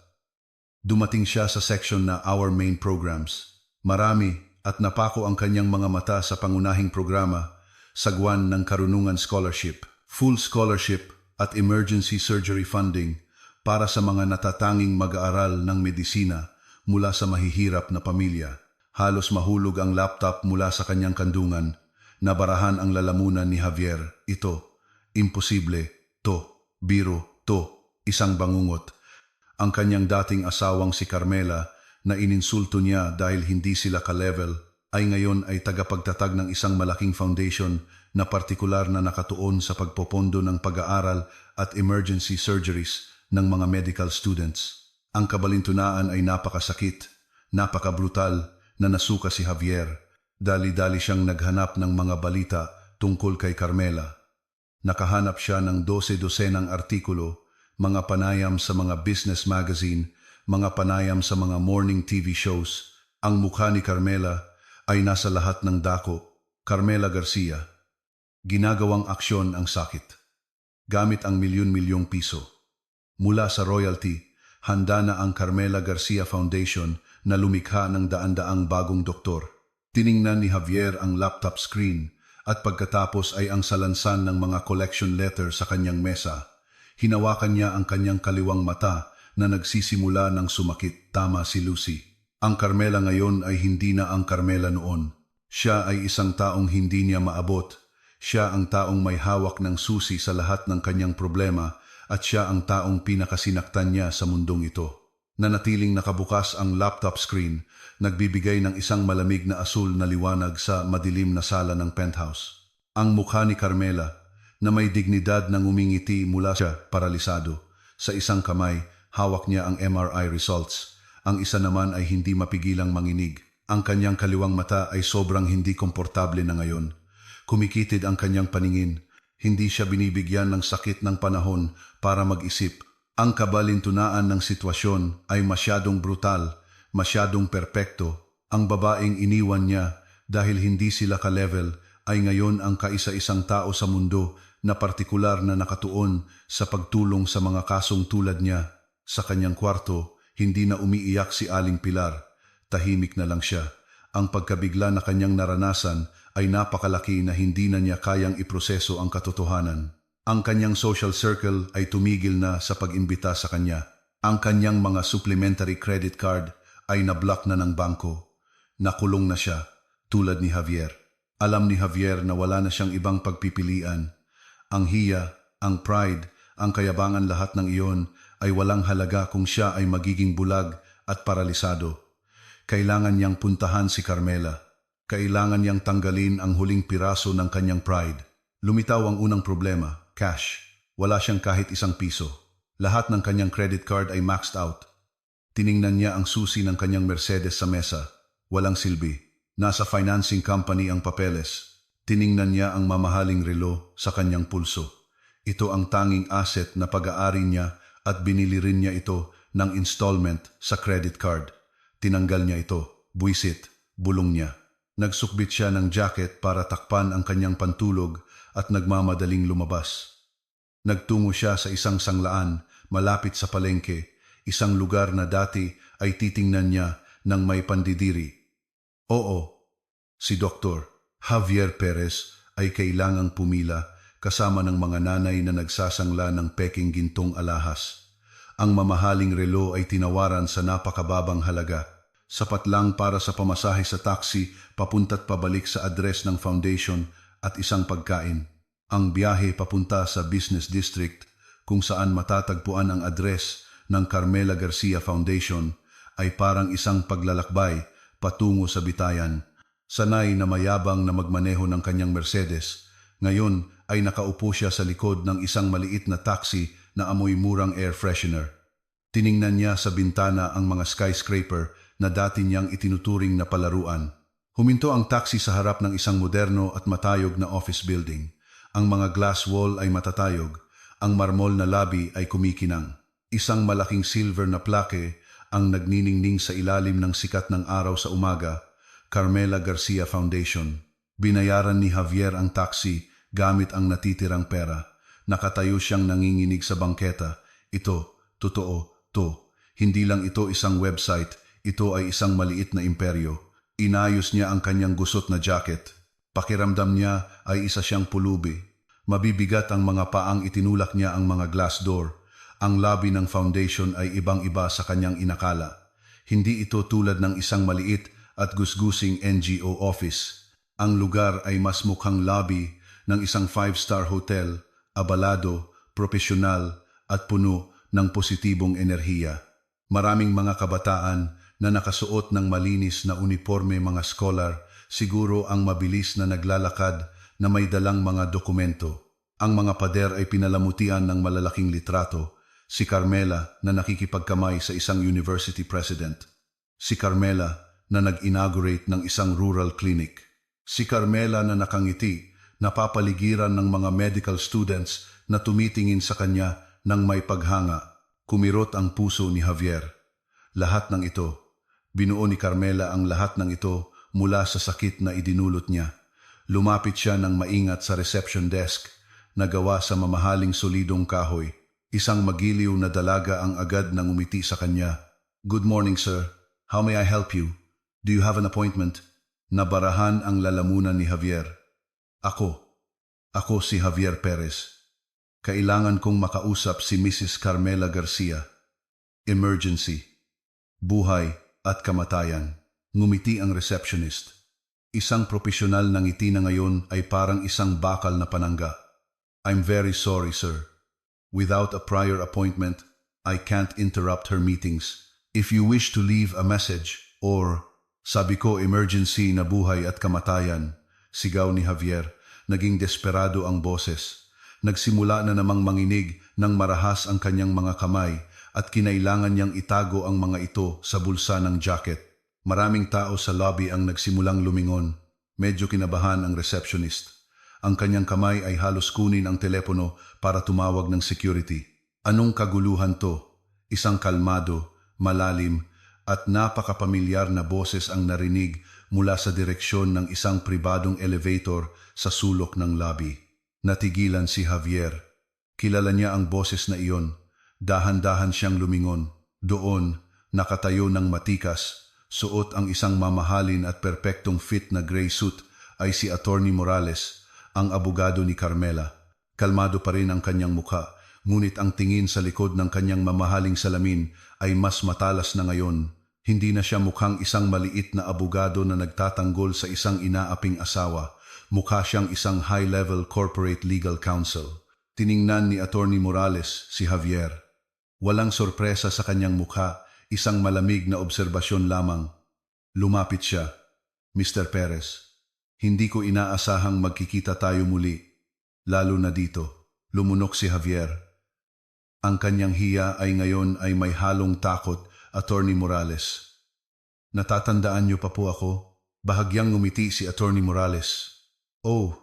Speaker 1: Dumating siya sa section na Our Main Programs. Marami at napako ang kanyang mga mata sa pangunahing programa, sagwan ng Karunungan Scholarship, Full Scholarship at Emergency Surgery Funding para sa mga natatanging mag-aaral ng medisina mula sa mahihirap na pamilya. Halos mahulog ang laptop mula sa kanyang kandungan. Nabarahan ang lalamunan ni Javier. Ito, imposible, to, biro, to, isang bangungot. Ang kanyang dating asawang si Carmela na ininsulto niya dahil hindi sila ka-level ay ngayon ay tagapagtatag ng isang malaking foundation na partikular na nakatuon sa pagpopondo ng pag-aaral at emergency surgeries ng mga medical students. Ang kabalintunaan ay napakasakit, napakabrutal na nasuka si Javier. Dali-dali siyang naghanap ng mga balita tungkol kay Carmela. Nakahanap siya ng 12-dosenang artikulo, mga panayam sa mga business magazine, mga panayam sa mga morning TV shows. Ang mukha ni Carmela ay nasa lahat ng dako. Carmela Garcia. Ginagawang aksyon ang sakit. Gamit ang milyon-milyong piso. Mula sa royalty, handa na ang Carmela Garcia Foundation na lumikha ng daan-daang bagong doktor. Tiningnan ni Javier ang laptop screen at pagkatapos ay ang salansan ng mga collection letter sa kanyang mesa. Hinawakan niya ang kanyang kaliwang mata na nagsisimula ng sumakit. Tama si Lucy. Ang Carmela ngayon ay hindi na ang Carmela noon. Siya ay isang taong hindi niya maabot. Siya ang taong may hawak ng susi sa lahat ng kanyang problema at siya ang taong pinakasinaktan niya sa mundong ito. Nanatiling nakabukas ang laptop screen, nagbibigay ng isang malamig na asul na liwanag sa madilim na sala ng penthouse. Ang mukha ni Carmela, na may dignidad ng umingiti mula siya paralisado. Sa isang kamay, hawak niya ang MRI results. Ang isa naman ay hindi mapigilang manginig. Ang kanyang kaliwang mata ay sobrang hindi komportable na ngayon. Kumikitid ang kanyang paningin. Hindi siya binibigyan ng sakit ng panahon para mag-isip. Ang kabalintunaan ng sitwasyon ay masyadong brutal, masyadong perpekto. Ang babaeng iniwan niya dahil hindi sila ka-level ay ngayon ang kaisa-isang tao sa mundo na partikular na nakatuon sa pagtulong sa mga kasong tulad niya. Sa kanyang kwarto, hindi na umiiyak si Aling Pilar. Tahimik na lang siya. Ang pagkabigla na kanyang naranasan ay napakalaki na hindi na niya kayang iproseso ang katotohanan. Ang kanyang social circle ay tumigil na sa pag-imbita sa kanya. Ang kanyang mga supplementary credit card ay nablock na ng bangko. Nakulong na siya, tulad ni Javier. Alam ni Javier na wala na siyang ibang pagpipilian. Ang hiya, ang pride, ang kayabangan, lahat ng iyon ay walang halaga kung siya ay magiging bulag at paralisado. Kailangan niyang puntahan si Carmela. Kailangan niyang tanggalin ang huling piraso ng kanyang pride. Lumitaw ang unang problema, cash. Wala siyang kahit isang piso. Lahat ng kanyang credit card ay maxed out. Tiningnan niya ang susi ng kanyang Mercedes sa mesa. Walang silbi. Nasa financing company ang papeles. Tiningnan niya ang mamahaling relo sa kanyang pulso. Ito ang tanging asset na pag-aari niya at binili rin niya ito ng installment sa credit card. Tinanggal niya ito. Buwisit. Bulong niya. Nagsukbit siya ng jacket para takpan ang kanyang pantulog at nagmamadaling lumabas. Nagtungo siya sa isang sanglaan malapit sa palengke, isang lugar na dati ay titingnan niya ng may pandidiri. Oo, si Dr. Javier Perez ay kailangang pumila kasama ng mga nanay na nagsasangla ng peking gintong alahas. Ang mamahaling relo ay tinawaran sa napakababang halaga. Sapat lang para sa pamasahe sa taxi papunta't pabalik sa address ng foundation at isang pagkain. Ang biyahe papunta sa business district kung saan matatagpuan ang address ng Carmela Garcia Foundation ay parang isang paglalakbay patungo sa bitayan. Sanay na mayabang na magmaneho ng kanyang Mercedes, ngayon ay nakaupo siya sa likod ng isang maliit na taxi na amoy murang air freshener. Tiningnan niya sa bintana ang mga skyscraper na dati niyang itinuturing na palaruan. Huminto ang taxi sa harap ng isang moderno at matayog na office building. Ang mga glass wall ay matatayog, ang marmol na lobby ay kumikinang. Isang malaking silver na plake ang nagniningning sa ilalim ng sikat ng araw sa umaga, Carmela Garcia Foundation. Binayaran ni Javier ang taxi gamit ang natitirang pera. Nakatayo siyang nanginginig sa bangketa. Ito, totoo, to. Hindi lang ito isang website, ito ay isang maliit na imperyo. Inayos niya ang kanyang gusot na jacket. Pakiramdam niya ay isa siyang pulubi. Mabibigat ang mga paang itinulak niya ang mga glass door. Ang lobby ng foundation ay ibang-iba sa kanyang inakala. Hindi ito tulad ng isang maliit at gusgusing NGO office. Ang lugar ay mas mukhang lobby ng isang 5-star hotel, abalado, propesyonal at puno ng positibong enerhiya. Maraming mga kabataan na nakasuot ng malinis na uniforme, mga scholar, siguro ang mabilis na naglalakad na may dalang mga dokumento. Ang mga pader ay pinalamutian ng malalaking litrato. Si Carmela na nakikipagkamay sa isang university president. Si Carmela na nag-inaugurate ng isang rural clinic. Si Carmela na nakangiti, napapaligiran ng mga medical students na tumitingin sa kanya ng may paghanga. Kumirot ang puso ni Javier. Lahat ng ito, binuo ni Carmela ang lahat ng ito mula sa sakit na idinulot niya. Lumapit siya ng maingat sa reception desk na gawa sa mamahaling solidong kahoy. Isang magiliw na dalaga ang agad nang umiti sa kanya. Good morning, sir. How may I help you? Do you have an appointment? Nabarahan ang lalamunan ni Javier. Ako si Javier Perez. Kailangan kong makausap si Mrs. Carmela Garcia. Emergency. Buhay at kamatayan. Ngumiti ang receptionist. Isang profesional na ngiti na ngayon ay parang isang bakal na panangga. I'm very sorry, sir. Without a prior appointment, I can't interrupt her meetings. If you wish to leave a message or, sabi ko, emergency na buhay at kamatayan, sigaw ni Javier, naging desperado ang boses. Nagsimula na namang manginig ng marahas ang kanyang mga kamay at kinailangan niyang itago ang mga ito sa bulsa ng jacket. Maraming tao sa lobby ang nagsimulang lumingon. Medyo kinabahan ang receptionist. Ang kanyang kamay ay halos kunin ang telepono para tumawag ng security. Anong kaguluhan to? Isang kalmado, malalim, at napakapamilyar na boses ang narinig mula sa direksyon ng isang pribadong elevator sa sulok ng lobby. Natigilan si Javier. Kilala niya ang boses na iyon. Dahan-dahan siyang lumingon. Doon, nakatayo ng matikas, suot ang isang mamahalin at perpektong fit na gray suit ay si Attorney Morales, ang abogado ni Carmela. Kalmado pa rin ang kanyang mukha, ngunit ang tingin sa likod ng kanyang mamahaling salamin ay mas matalas na ngayon. Hindi na siya mukhang isang maliit na abogado na nagtatanggol sa isang inaaping asawa. Mukha siyang isang high-level corporate legal counsel. Tiningnan ni Attorney Morales si Javier. Walang sorpresa sa kanyang mukha, isang malamig na obserbasyon lamang. Lumapit siya. Mr. Perez, hindi ko inaasahang magkikita tayo muli. Lalo na dito. Lumunok si Javier. Ang kanyang hiya ay ngayon ay may halong takot, Attorney Morales. Natatandaan niyo pa po ako? Bahagyang ngumiti si Attorney Morales. Oh,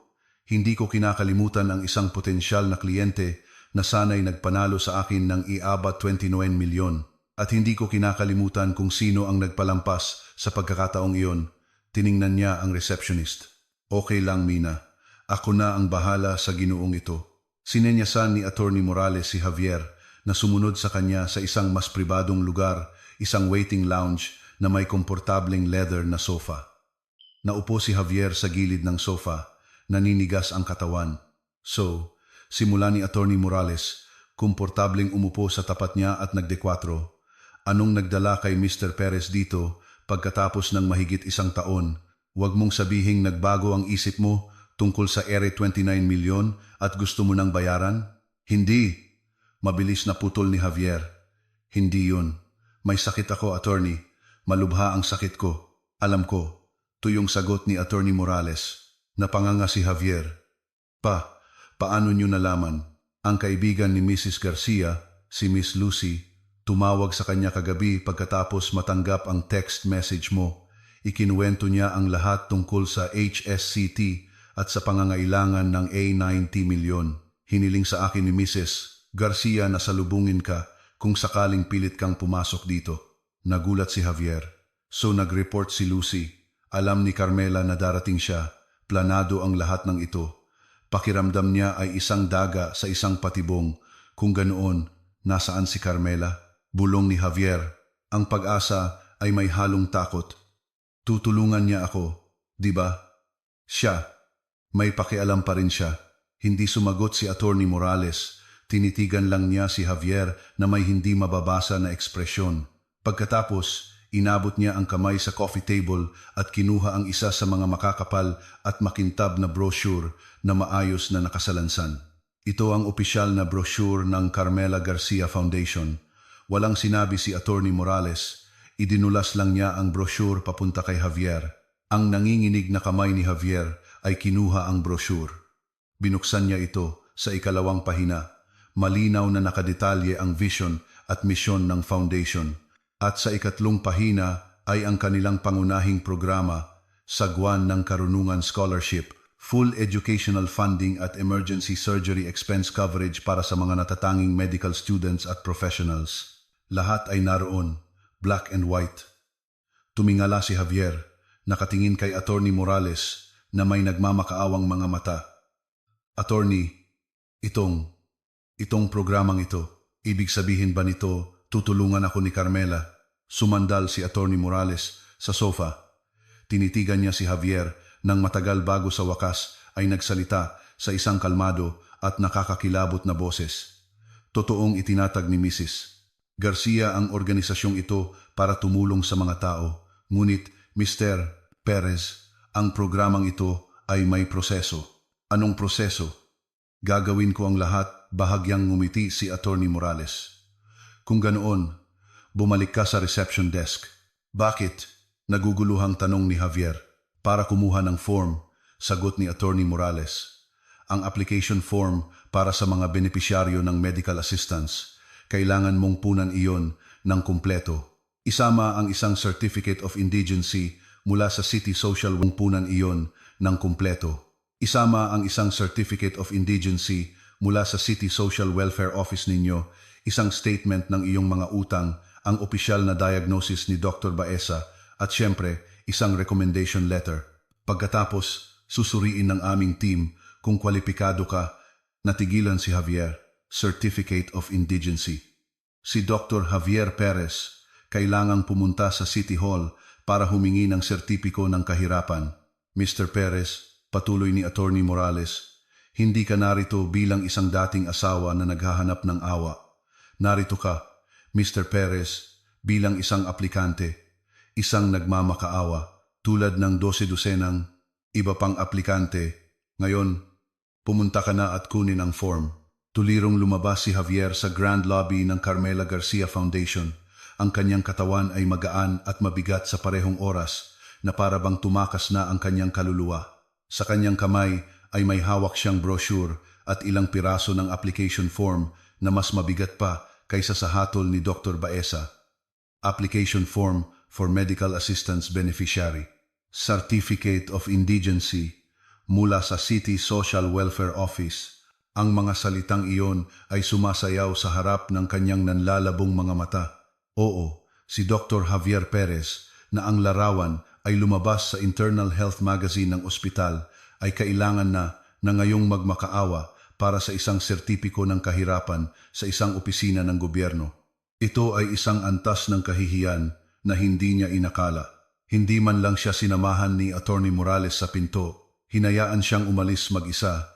Speaker 1: hindi ko kinakalimutan ang isang potensyal na kliyente na sana'y nagpanalo sa akin ng iabat 29 milyon. At hindi ko kinakalimutan kung sino ang nagpalampas sa pagkakataong iyon. Tiningnan niya ang receptionist. Okay lang, Mina. Ako na ang bahala sa ginoong ito. Sinenyasan ni Attorney Morales si Javier na sumunod sa kanya sa isang mas pribadong lugar, isang waiting lounge na may komportableng leather na sofa. Naupo si Javier sa gilid ng sofa, naninigas ang katawan. So, simula ni Attorney Morales, komportableng umupo sa tapat niya at nagdekwatro. Anong nagdala kay Mr. Perez dito pagkatapos ng mahigit isang taon? Huwag mong sabihing nagbago ang isip mo tungkol sa ere 29 milyon at gusto mo nang bayaran? Hindi. Mabilis na putol ni Javier. Hindi yun. May sakit ako, attorney. Malubha ang sakit ko. Alam ko. Tuyong sagot ni Attorney Morales. Napanganga si Javier. Paano nyo nalaman? Ang kaibigan ni Mrs. Garcia, si Miss Lucy, tumawag sa kanya kagabi pagkatapos matanggap ang text message mo. Ikinuwento niya ang lahat tungkol sa HSCT at sa pangangailangan ng A90 milyon. Hiniling sa akin ni Mrs. Garcia na salubungin ka kung sakaling pilit kang pumasok dito. Nagulat si Javier. So nag-report si Lucy. Alam ni Carmela na darating siya. Planado ang lahat ng ito. Pakiramdam niya ay isang daga sa isang patibong. Kung ganoon, nasaan si Carmela? Bulong ni Javier. Ang pag-asa ay may halong takot. Tutulungan niya ako, di ba? Siya. May pakialam pa rin siya. Hindi sumagot si Attorney Morales. Tinitigan lang niya si Javier na may hindi mababasa na ekspresyon. Pagkatapos, inabot niya ang kamay sa coffee table at kinuha ang isa sa mga makakapal at makintab na brochure na maayos na nakasalansan. Ito ang opisyal na brochure ng Carmela Garcia Foundation. Walang sinabi si Attorney Morales. Idinulas lang niya ang brochure papunta kay Javier. Ang nanginginig na kamay ni Javier ay kinuha ang brochure. Binuksan niya ito sa ikalawang pahina. Malinaw na nakadetalye ang vision at misyon ng foundation. At sa ikatlong pahina ay ang kanilang pangunahing programa, Sagwan ng Karunungan Scholarship, full educational funding at emergency surgery expense coverage para sa mga natatanging medical students at professionals. Lahat ay naroon, black and white. Tumingala si Javier, nakatingin kay Attorney Morales na may nagmamakaawang mga mata. Attorney, itong programang ito, ibig sabihin ba nito tutulungan ako ni Carmela? Sumandal si Attorney Morales sa sofa. Tinitigan niya si Javier nang matagal bago sa wakas ay nagsalita sa isang kalmado at nakakakilabot na boses. Totoong itinatag ni Mrs. Garcia ang organisasyong ito para tumulong sa mga tao. Ngunit, Mr. Perez, Ang programang ito ay may proseso. Anong proseso? Gagawin ko ang lahat, bahagyang ngumiti si Attorney Morales. Kung ganoon, bumalik ka sa reception desk. Bakit? Naguguluhang tanong ni Javier. Para kumuha ng form, sagot ni Attorney Morales. Ang application form para sa mga benepisyaryo ng medical assistance, kailangan mong punan iyon ng kumpleto. Isama ang isang Certificate of Indigency mula sa City Social punan iyon ng kumpleto. Isama ang isang Certificate of Indigency mula sa City Social Welfare Office ninyo, isang statement ng iyong mga utang, ang opisyal na diagnosis ni Dr. Baeza at siyempre isang recommendation letter. Pagkatapos, susuriin ng aming team kung kwalipikado ka. Natigilan si Javier. Certificate of Indigency. Si Dr. Javier Perez kailangang pumunta sa City Hall para humingi ng sertipiko ng kahirapan. Mr. Perez, patuloy ni Attorney Morales, hindi ka narito bilang isang dating asawa na naghahanap ng awa. Narito ka, Mr. Perez, bilang isang aplikante, isang nagmamakaawa, tulad ng 12 iba pang aplikante. Ngayon, pumunta ka na at kunin ang form. Tulirong lumabas si Javier sa Grand Lobby ng Carmela Garcia Foundation. Ang kanyang katawan ay magaan at mabigat sa parehong oras na para bang tumakas na ang kanyang kaluluwa. Sa kanyang kamay ay may hawak siyang brochure at ilang piraso ng application form na mas mabigat pa kaysa sa hatol ni Dr. Baeza. Application form for Medical Assistance Beneficiary. Certificate of Indigency mula sa City Social Welfare Office. Ang mga salitang iyon ay sumasayaw sa harap ng kanyang nanlalabong mga mata. Oo, si Dr. Javier Perez na ang larawan ay lumabas sa Internal Health Magazine ng ospital ay kailangan na ngayong magmakaawa para sa isang sertipiko ng kahirapan sa isang opisina ng gobyerno. Ito ay isang antas ng kahihiyan na hindi niya inakala. Hindi man lang siya sinamahan ni Attorney Morales sa pinto. Hinayaan siyang umalis mag-isa.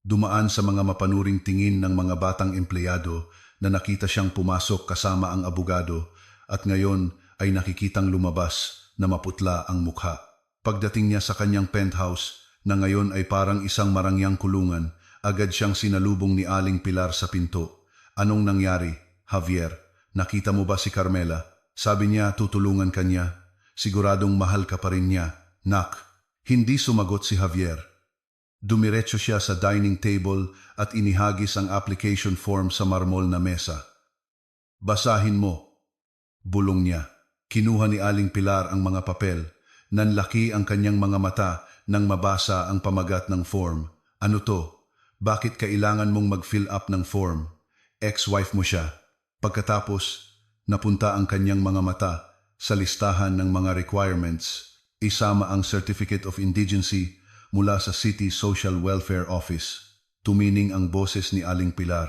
Speaker 1: Dumaan sa mga mapanuring tingin ng mga batang empleyado na nakita siyang pumasok kasama ang abogado at ngayon ay nakikitang lumabas na maputla ang mukha. Pagdating niya sa kanyang penthouse na ngayon ay parang isang marangyang kulungan, agad siyang sinalubong ni Aling Pilar sa pinto. Anong nangyari, Javier? Nakita mo ba si Carmela? Sabi niya tutulungan ka niya. Siguradong mahal ka pa rin niya. Nak, hindi sumagot si Javier. Dumiretso siya sa dining table at inihagis ang application form sa marmol na mesa. Basahin mo. Bulong niya. Kinuha ni Aling Pilar ang mga papel. Nanlaki ang kanyang mga mata nang mabasa ang pamagat ng form. Ano to? Bakit kailangan mong mag-fill up ng form? Ex-wife mo siya. Pagkatapos, napunta ang kanyang mga mata sa listahan ng mga requirements. Isama ang Certificate of Indigency mula sa City Social Welfare Office. Tumining ang boses ni Aling Pilar.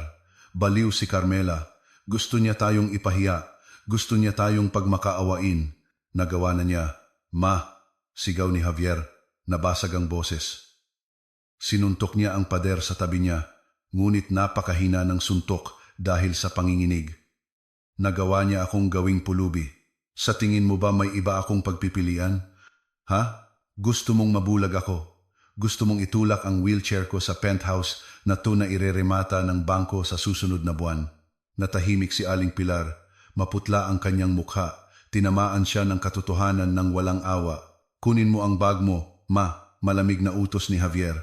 Speaker 1: Baliw si Carmela. Gusto niya tayong ipahiya. Gusto niya tayong pagmakaawain. Nagawa na niya. Ma, sigaw ni Javier. Nabasag ang boses. Sinuntok niya ang pader sa tabi niya, ngunit napakahina ng suntok dahil sa panginginig. Nagawa niya akong gawing pulubi. Sa tingin mo ba may iba akong pagpipilian? Ha? Gusto mong mabulag ako? Gusto mong itulak ang wheelchair ko sa penthouse na to na ireremata ng bangko sa susunod na buwan? Natahimik si Aling Pilar. Maputla ang kanyang mukha. Tinamaan siya ng katotohanan ng walang awa. Kunin mo ang bag mo, ma, malamig na utos ni Javier.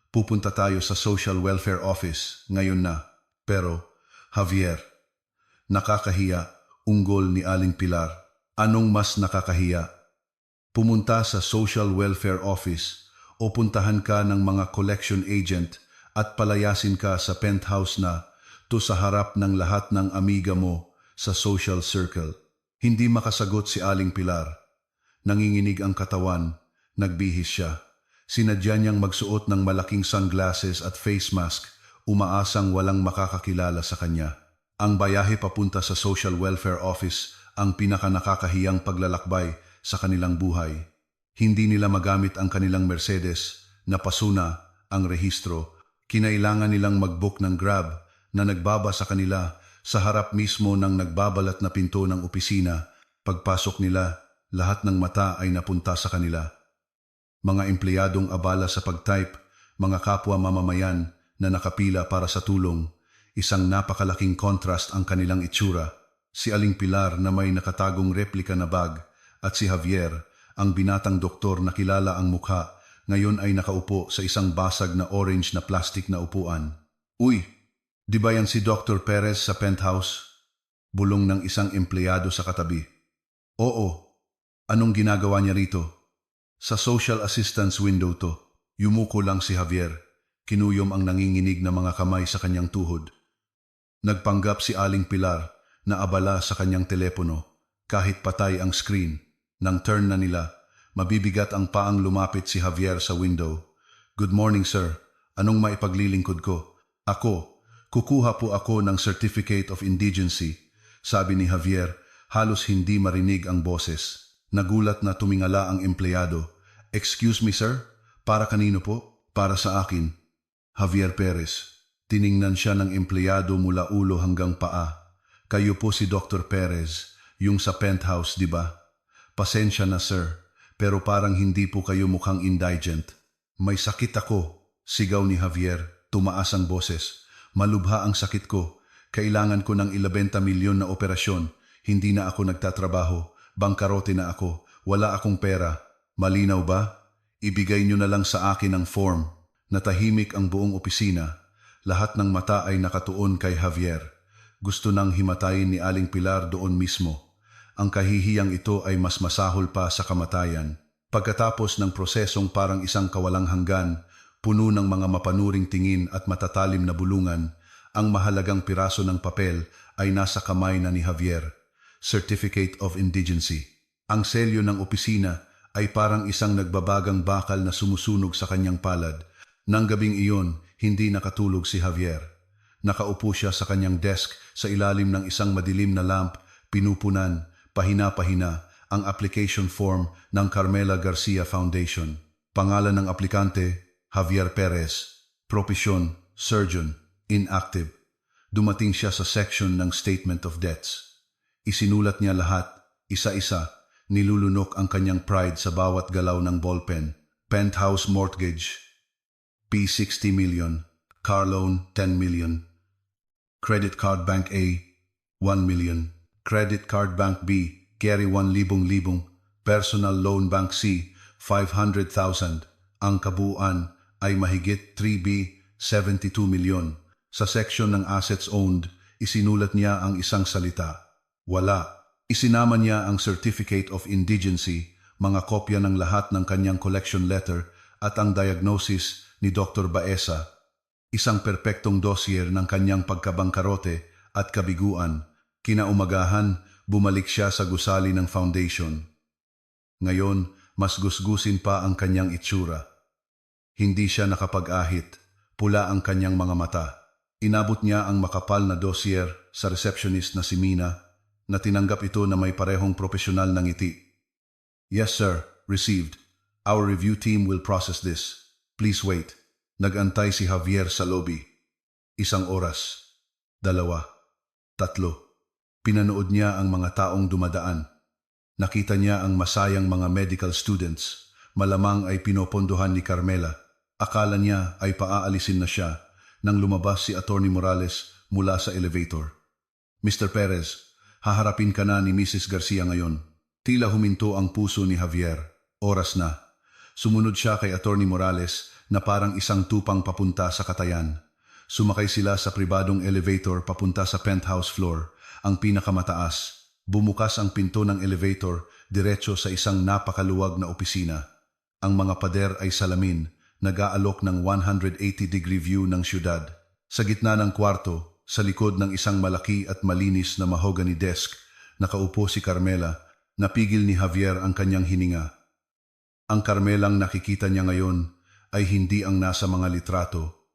Speaker 1: Pupunta tayo sa Social Welfare Office ngayon na. Pero, Javier, nakakahiya, unggol ni Aling Pilar. Anong mas nakakahiya? Pumunta sa Social Welfare Office o puntahan ka ng mga collection agent at palayasin ka sa penthouse na to sa harap ng lahat ng amiga mo sa social circle. Hindi makasagot si Aling Pilar. Nanginginig ang katawan, nagbihis siya. Sinadya niyang magsuot ng malaking sunglasses at face mask, umaasang walang makakakilala sa kanya. Ang bayahe papunta sa Social Welfare Office ang pinakanakakahiyang paglalakbay sa kanilang buhay. Hindi nila magamit ang kanilang Mercedes na pasuna ang rehistro. Kinailangan nilang mag-book ng Grab na nagbaba sa kanila sa harap mismo ng nagbabalat na pinto ng opisina. Pagpasok nila, lahat ng mata ay napunta sa kanila. Mga empleyadong abala sa pag-type, mga kapwa mamamayan na nakapila para sa tulong. Isang napakalaking contrast ang kanilang itsura. Si Aling Pilar na may nakatagong replika na bag at si Javier, ang binatang doktor na kilala ang mukha, ngayon ay nakaupo sa isang basag na orange na plastic na upuan. Uy, di ba yan si Dr. Perez sa penthouse? Bulong ng isang empleyado sa katabi. Oo, anong ginagawa niya rito? Sa social assistance window to. Yumuko lang si Javier. Kinuyom ang nanginginig na mga kamay sa kanyang tuhod. Nagpanggap si Aling Pilar na abala sa kanyang telepono. Kahit patay ang screen, nang turn na nila, mabibigat ang paang lumapit si Javier sa window. Good morning, sir. Anong maipaglilingkod ko? Ako, kukuha po ako ng Certificate of Indigency, sabi ni Javier, halos hindi marinig ang boses. Nagulat na tumingala ang empleyado. Excuse me, sir? Para kanino po? Para sa akin. Javier Perez. Tiningnan siya ng empleyado mula ulo hanggang paa. Kayo po si Dr. Perez, yung sa penthouse, di ba? Pasensya na, sir, pero parang hindi po kayo mukhang indigent. May sakit ako, sigaw ni Javier, tumaas ang boses. Malubha ang sakit ko. Kailangan ko ng 11 milyon na operasyon. Hindi na ako nagtatrabaho. Bangkarote na ako. Wala akong pera. Malinaw ba? Ibigay nyo na lang sa akin ang form. Natahimik ang buong opisina. Lahat ng mata ay nakatuon kay Javier. Gusto nang himatayin ni Aling Pilar doon mismo. Ang kahihiyang ito ay mas masahol pa sa kamatayan. Pagkatapos ng prosesong parang isang kawalang hanggan, puno ng mga mapanuring tingin at matatalim na bulungan, ang mahalagang piraso ng papel ay nasa kamay na ni Javier. Certificate of Indigency. Ang selyo ng opisina ay parang isang nagbabagang bakal na sumusunog sa kanyang palad. Nang gabing iyon, hindi nakatulog si Javier. Nakaupo siya sa kanyang desk sa ilalim ng isang madilim na lamp, pinupunan, pahina-pahina, ang application form ng Carmela Garcia Foundation. Pangalan ng aplikante, Javier Perez. Propesyon, surgeon, inactive. Dumating siya sa section ng Statement of Debts. Isinulat niya lahat, isa-isa, nilulunok ang kanyang pride sa bawat galaw ng ballpen. Penthouse mortgage, P60 million, car loan 10 million, credit card bank A 1 million, credit card bank B carry 1,000, personal loan bank C 500,000. Ang kabuuan ay mahigit 3B 72 million. Sa section ng assets owned, isinulat niya ang isang salita. Wala. Isinama niya ang Certificate of Indigency, mga kopya ng lahat ng kanyang collection letter at ang diagnosis ni Dr. Baeza, isang perpektong dossier ng kanyang pagkabangkarote at kabiguan. Kinaumagahan, bumalik siya sa gusali ng foundation. Ngayon, mas gusgusin pa ang kanyang itsura. Hindi siya nakapag-ahit, pula ang kanyang mga mata. Inabot niya ang makapal na dossier sa receptionist na si Mina, na tinanggap ito na may parehong profesional na ngiti. Yes sir, received. Our review team will process this. Please wait. Nag-antay si Javier sa lobby. 1 oras. 2. 3. Pinanood niya ang mga taong dumadaan. Nakita niya ang masayang mga medical students. Malamang ay pinopondohan ni Carmela. Akala niya ay paaalisin na siya nang lumabas si Attorney Morales mula sa elevator. Mr. Perez, haharapin ka na ni Mrs. Garcia ngayon. Tila huminto ang puso ni Javier. Oras na. Sumunod siya kay Attorney Morales na parang isang tupang papunta sa katayan. Sumakay sila sa pribadong elevator papunta sa penthouse floor, ang pinakamataas. Bumukas ang pinto ng elevator diretso sa isang napakaluwag na opisina. Ang mga pader ay salamin, nag-aalok ng 180-degree view ng syudad. Sa gitna ng kwarto, sa likod ng isang malaki at malinis na mahogany desk, nakaupo si Carmela. Napigil ni Javier ang kanyang hininga. Ang Carmelang nakikita niya ngayon ay hindi ang nasa mga litrato.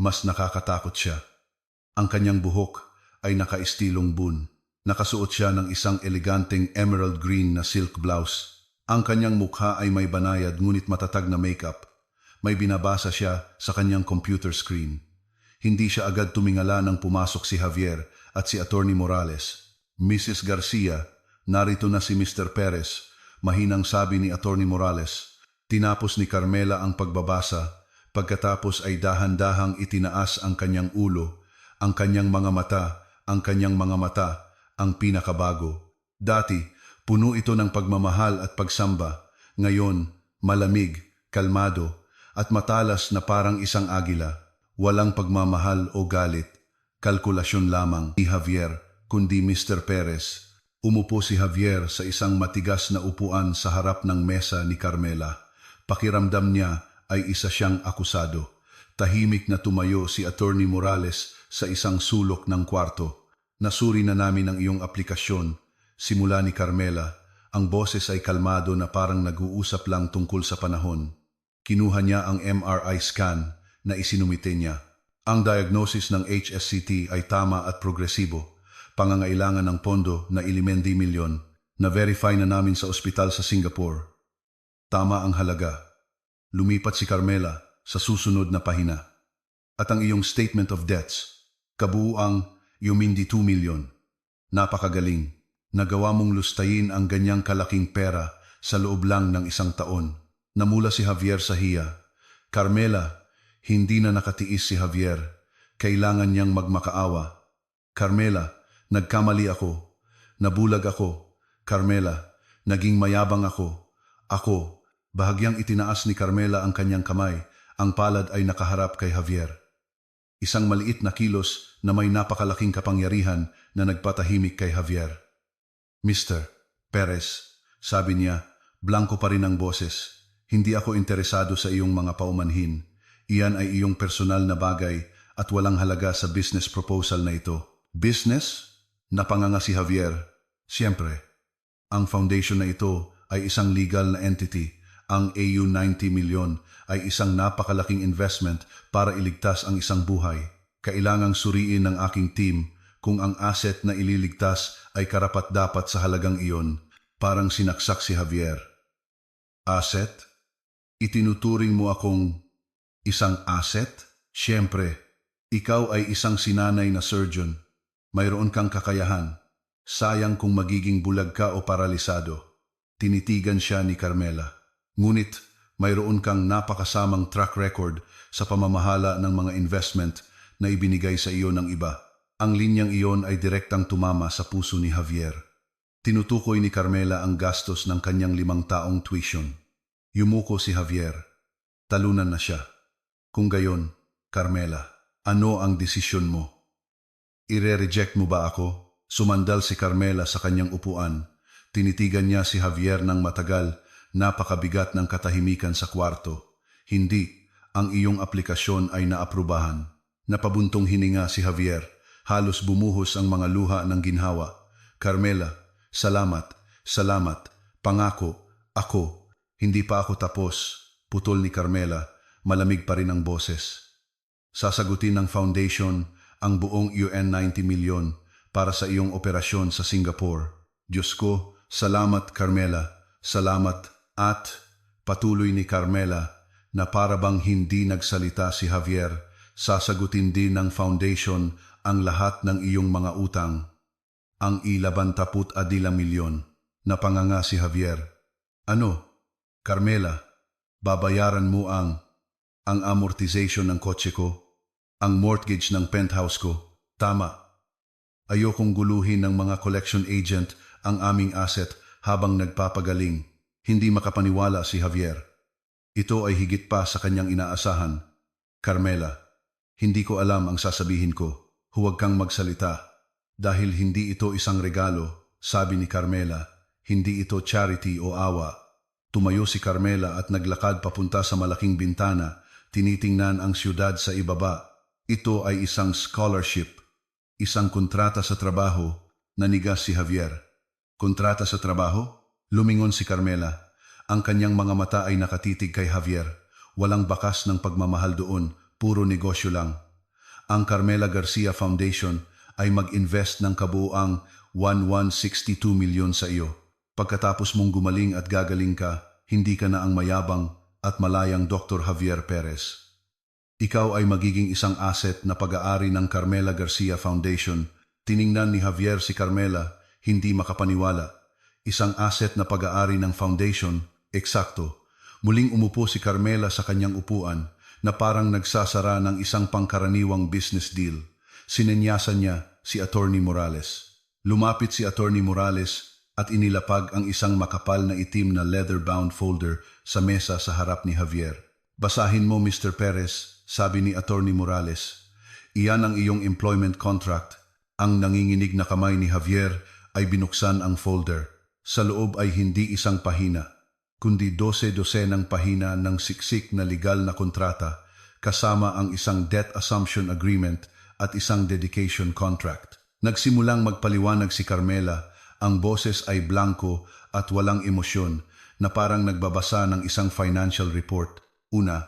Speaker 1: Mas nakakatakot siya. Ang kanyang buhok ay nakaistilong bun. Nakasuot siya ng isang eleganteng emerald green na silk blouse. Ang kanyang mukha ay may banayad ngunit matatag na makeup. May binabasa siya sa kanyang computer screen. Hindi siya agad tumingala nang pumasok si Javier at si Attorney Morales. Mrs. Garcia, narito na si Mr. Perez. Mahinang sabi ni Attorney Morales. Tinapos ni Carmela ang pagbabasa, pagkatapos ay dahan-dahang itinaas ang kanyang ulo, ang kanyang mga mata, ang pinakabago. Dati, puno ito ng pagmamahal at pagsamba. Ngayon, malamig, kalmado, at matalas na parang isang agila. Walang pagmamahal o galit. Kalkulasyon lamang ni Javier, kundi Mr. Perez. Umupo si Javier sa isang matigas na upuan sa harap ng mesa ni Carmela. Pakiramdam niya ay isa siyang akusado. Tahimik na tumayo si Attorney Morales sa isang sulok ng kwarto. Nasuri na namin ang iyong aplikasyon. Simula ni Carmela, ang boses ay kalmado na parang nag-uusap lang tungkol sa panahon. Kinuha niya ang MRI scan na isinumite niya. Ang diagnosis ng HSCT ay tama at progresibo. Pangangailangan ng pondo na 11 milyon. Na-verify na namin sa ospital sa Singapore. Tama ang halaga. Lumipat si Carmela sa susunod na pahina. At ang iyong statement of debts, kabuuang 22 milyon. Napakagaling. Nagawa mong lustayin ang ganyang kalaking pera sa loob lang ng isang taon. Namula si Javier sa hiya. Carmela, hindi na nakatiis si Javier. Kailangan niyang magmakaawa. Carmela, nagkamali ako. Nabulag ako. Carmela, naging mayabang ako. Ako, bahagyang itinaas ni Carmela ang kanyang kamay. Ang palad ay nakaharap kay Javier. Isang maliit na kilos na may napakalaking kapangyarihan na nagpatahimik kay Javier. Mr. Perez, sabi niya, blanko pa rin ang boses. Hindi ako interesado sa iyong mga paumanhin. Iyan ay iyong personal na bagay at walang halaga sa business proposal na ito. Business? Napanganga si Javier. Siyempre, ang foundation na ito ay isang legal na entity. Ang AU 90 milyon ay isang napakalaking investment para iligtas ang isang buhay. Kailangang suriin ng aking team kung ang asset na ililigtas ay karapat-dapat sa halagang iyon. Parang sinaksak si Javier. Asset? Itinuturing mo akong isang asset? Siyempre, ikaw ay isang sinanay na surgeon. Mayroon kang kakayahan. Sayang kung magiging bulag ka o paralisado. Tinitigan siya ni Carmela. Ngunit, mayroon kang napakasamang track record sa pamamahala ng mga investment na ibinigay sa iyo ng iba. Ang linyang iyon ay direktang tumama sa puso ni Javier. Tinutukoy ni Carmela ang gastos ng kanyang 5 taong tuition. Yumuko si Javier. Talunan na siya. Kung gayon, Carmela, ano ang desisyon mo? Ire-reject mo ba ako? Sumandal si Carmela sa kanyang upuan. Tinitigan niya si Javier ng matagal, napakabigat ng katahimikan sa kwarto. Hindi, ang iyong aplikasyon ay naaprubahan. Napabuntong hininga si Javier. Halos bumuhos ang mga luha ng ginhawa. Carmela, salamat, salamat, pangako, ako. Hindi pa ako tapos, putol ni Carmela, malamig pa rin ang boses. Sasagutin ng foundation ang buong UN 90 milyon para sa iyong operasyon sa Singapore. Diyos ko, salamat Carmela, salamat at patuloy ni Carmela na parabang hindi nagsalita si Javier. Sasagutin din ng foundation ang lahat ng iyong mga utang. Ang 70 milyon. Napanganga si Javier. Ano? Carmela, babayaran mo ang amortization ng kotse ko, ang mortgage ng penthouse ko. Tama. Ayokong guluhin ng mga collection agent ang aming asset habang nagpapagaling. Hindi makapaniwala si Javier. Ito ay higit pa sa kanyang inaasahan. Carmela, hindi ko alam ang sasabihin ko. Huwag kang magsalita. Dahil hindi ito isang regalo, sabi ni Carmela, hindi ito charity o awa. Tumayo si Carmela at naglakad papunta sa malaking bintana, tinitingnan ang siyudad sa ibaba. Ito ay isang scholarship, isang kontrata sa trabaho, nanigas si Javier. Kontrata sa trabaho? Lumingon si Carmela. Ang kanyang mga mata ay nakatitig kay Javier. Walang bakas ng pagmamahal doon, puro negosyo lang. Ang Carmela Garcia Foundation ay mag-invest ng kabuuang 1162 milyon sa iyo. Pagkatapos mong gumaling at gagaling ka, hindi ka na ang mayabang at malayang Dr. Javier Perez. Ikaw ay magiging isang asset na pag-aari ng Carmela Garcia Foundation. Tiningnan ni Javier si Carmela, hindi makapaniwala. Isang asset na pag-aari ng foundation, eksakto. Muling umupo si Carmela sa kanyang upuan na parang nagsasara ng isang pangkaraniwang business deal. Sinenyasan niya si Attorney Morales. Lumapit si Attorney Morales at inilapag ang isang makapal na itim na leather-bound folder sa mesa sa harap ni Javier. Basahin mo, Mr. Perez, sabi ni Attorney Morales. Iyan ang iyong employment contract. Ang nanginginig na kamay ni Javier ay binuksan ang folder. Sa loob ay hindi isang pahina, kundi 12-dosenang pahina ng siksik na legal na kontrata kasama ang isang debt assumption agreement at isang dedication contract. Nagsimulang magpaliwanag si Carmela, ang boses ay blanco at walang emosyon na parang nagbabasa ng isang financial report. Una,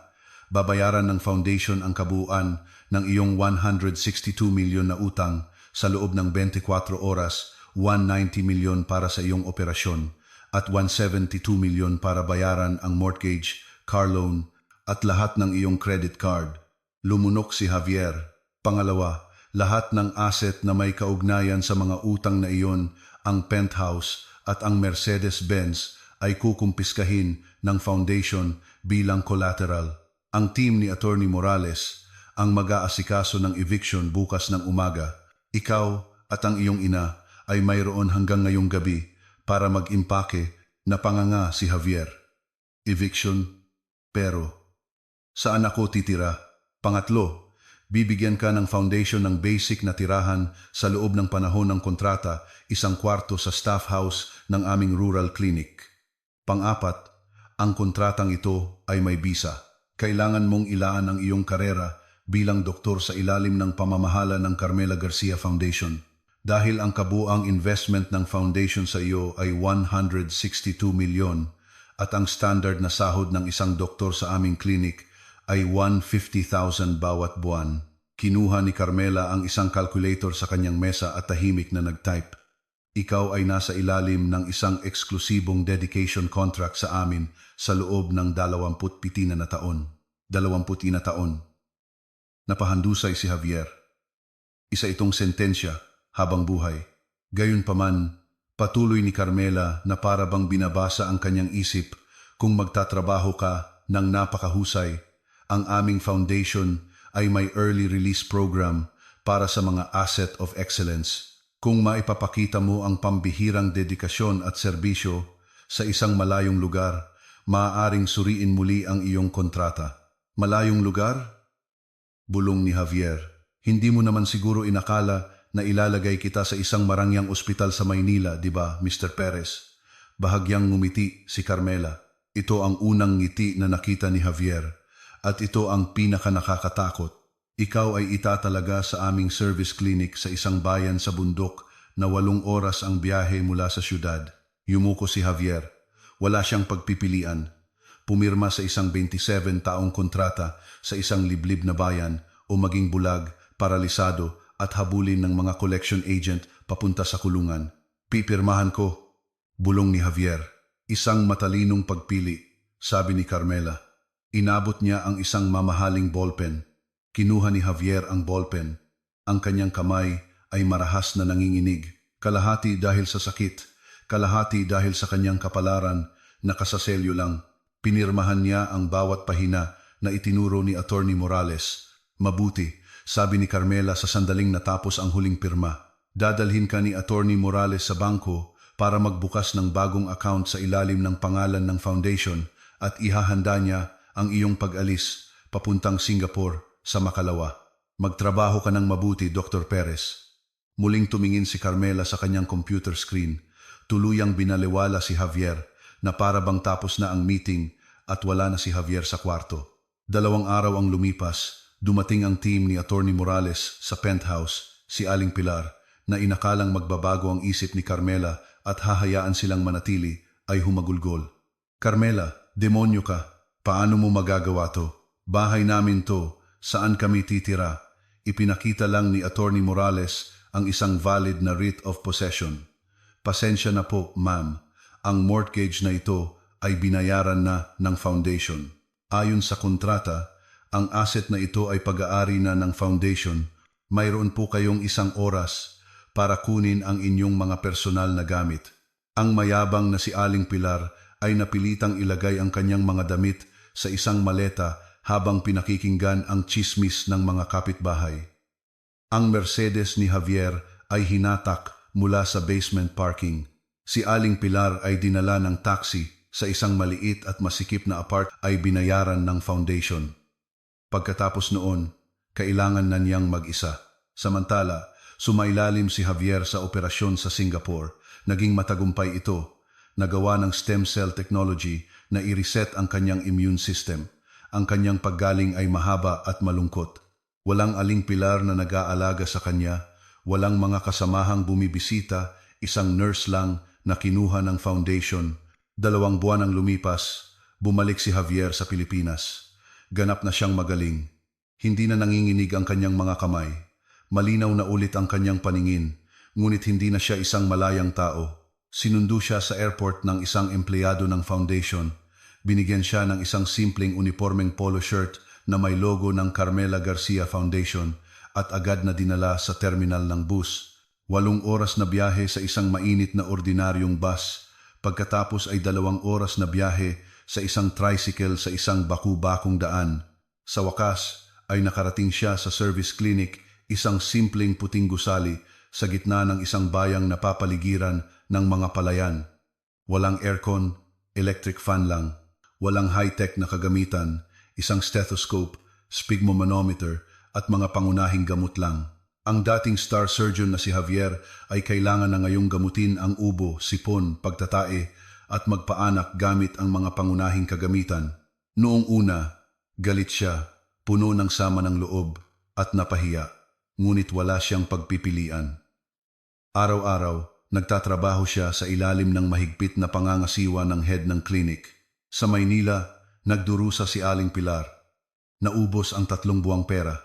Speaker 1: babayaran ng foundation ang kabuuan ng iyong 162 milyon na utang sa loob ng 24 oras, 190 milyon para sa iyong operasyon at 172 milyon para bayaran ang mortgage, car loan at lahat ng iyong credit card. Lumunok si Javier. Pangalawa, lahat ng asset na may kaugnayan sa mga utang na iyon, ang penthouse at ang Mercedes-Benz ay kukumpiskahin ng foundation bilang collateral. Ang team ni Attorney Morales ang mag-aasikaso ng eviction bukas ng umaga. Ikaw at ang iyong ina ay mayroon hanggang ngayong gabi para mag-impake na panganga si Javier. Eviction, pero saan ako titira? Pangatlo, bibigyan ka ng foundation ng basic na tirahan sa loob ng panahon ng kontrata, isang kwarto sa staff house ng aming rural clinic. Pang-apat, ang kontratang ito ay may bisa. Kailangan mong ilaan ang iyong karera bilang doktor sa ilalim ng pamamahala ng Carmela Garcia Foundation. Dahil ang kabuang investment ng foundation sa iyo ay 162 milyon at ang standard na sahod ng isang doktor sa aming clinic ay 150,000 bawat buwan. Kinuha ni Carmela ang isang calculator sa kanyang mesa at tahimik na nag-type. Ikaw ay nasa ilalim ng isang eksklusibong dedication contract sa amin sa loob ng 27 na taon. 20 na taon. Napahandusay si Javier. Isa itong sentensya habang buhay. Gayunpaman, patuloy ni Carmela na para bang binabasa ang kanyang isip kung magtatrabaho ka ng napakahusay. Ang aming foundation ay may early release program para sa mga asset of excellence. Kung maipapakita mo ang pambihirang dedikasyon at serbisyo sa isang malayong lugar, maaaring suriin muli ang iyong kontrata. Malayong lugar? Bulong ni Javier. Hindi mo naman siguro inakala na ilalagay kita sa isang marangyang ospital sa Maynila, di ba, Mr. Perez? Bahagyang ngumiti si Carmela. Ito ang unang ngiti na nakita ni Javier at ito ang pinaka-nakakatakot. Ikaw ay itatalaga sa aming service clinic sa isang bayan sa bundok na 8 oras ang biyahe mula sa syudad. Yumuko si Javier. Wala siyang pagpipilian. Pumirma sa isang 27 taong kontrata sa isang liblib na bayan o maging bulag, paralisado at habulin ng mga collection agent papunta sa kulungan. Pipirmahan ko, bulong ni Javier. Isang matalinong pagpili, sabi ni Carmela. Inabot niya ang isang mamahaling ballpen. Kinuha ni Javier ang ballpen. Ang kanyang kamay ay marahas na nanginginig. Kalahati dahil sa sakit, kalahati dahil sa kanyang kapalaran, nakasaselyo lang. Pinirmahan niya ang bawat pahina na itinuro ni Attorney Morales. Mabuti, sabi ni Carmela sa sandaling natapos ang huling pirma. Dadalhin ka ni Attorney Morales sa bangko para magbukas ng bagong account sa ilalim ng pangalan ng foundation at ihahanda niya ang iyong pag-alis papuntang Singapore sa Makalawa. Magtrabaho ka ng mabuti, Dr. Perez. Muling tumingin si Carmela sa kanyang computer screen. Tuluyang binaliwala si Javier na para bang tapos na ang meeting at wala na si Javier sa kwarto. 2 araw ang lumipas. Dumating ang team ni Attorney Morales sa penthouse, si Aling Pilar, na inakalang magbabago ang isip ni Carmela at hahayaan silang manatili, ay humagulgol. Carmela, demonyo ka. Paano mo magagawa to? Bahay namin to. Saan kami titira? Ipinakita lang ni Attorney Morales ang isang valid na writ of possession. Pasensya na po, ma'am. Ang mortgage na ito ay binayaran na ng foundation. Ayon sa kontrata, ang asset na ito ay pag-aari na ng foundation. Mayroon po kayong 1 oras para kunin ang inyong mga personal na gamit. Ang mayabang na si Aling Pilar ay napilitang ilagay ang kanyang mga damit sa isang maleta habang pinakikinggan ang tsismis ng mga kapitbahay. Ang Mercedes ni Javier ay hinatak mula sa basement parking. Si Aling Pilar ay dinala ng taxi sa isang maliit at masikip na ay binayaran ng foundation. Pagkatapos noon, kailangan na niyang mag-isa. Samantala, sumailalim si Javier sa operasyon sa Singapore. Naging matagumpay ito. Nagawa ng stem cell technology na i-reset ang kanyang immune system. Ang kanyang paggaling ay mahaba at malungkot. Walang Aling Pilar na nag-aalaga sa kanya, walang mga kasamahang bumibisita, isang nurse lang na kinuha ng foundation. 2 buwan ang lumipas, bumalik si Javier sa Pilipinas. Ganap na siyang magaling. Hindi na nanginginig ang kanyang mga kamay. Malinaw na ulit ang kanyang paningin, ngunit hindi na siya isang malayang tao. Sinundo siya sa airport ng isang empleyado ng foundation. Binigyan siya ng isang simpleng uniformeng polo shirt na may logo ng Carmela Garcia Foundation at agad na dinala sa terminal ng bus. 8 oras na biyahe sa isang mainit na ordinaryong bus. Pagkatapos ay 2 oras na biyahe sa isang tricycle sa isang baku-bakong daan. Sa wakas ay nakarating siya sa service clinic, isang simpleng puting gusali sa gitna ng isang bayang napapaligiran ng mga palayan. Walang aircon, electric fan lang. Walang high-tech na kagamitan, isang stethoscope, sphygmomanometer at mga pangunahing gamot lang. Ang dating star surgeon na si Javier ay kailangan na ngayong gamutin ang ubo, sipon, pagtatae at magpaanak gamit ang mga pangunahing kagamitan. Noong una, galit siya, puno ng sama ng loob at napahiya, ngunit wala siyang pagpipilian. Araw-araw, nagtatrabaho siya sa ilalim ng mahigpit na pangangasiwa ng head ng clinic. Sa Maynila, nagdurusa si Aling Pilar. Naubos ang 3 buwang pera.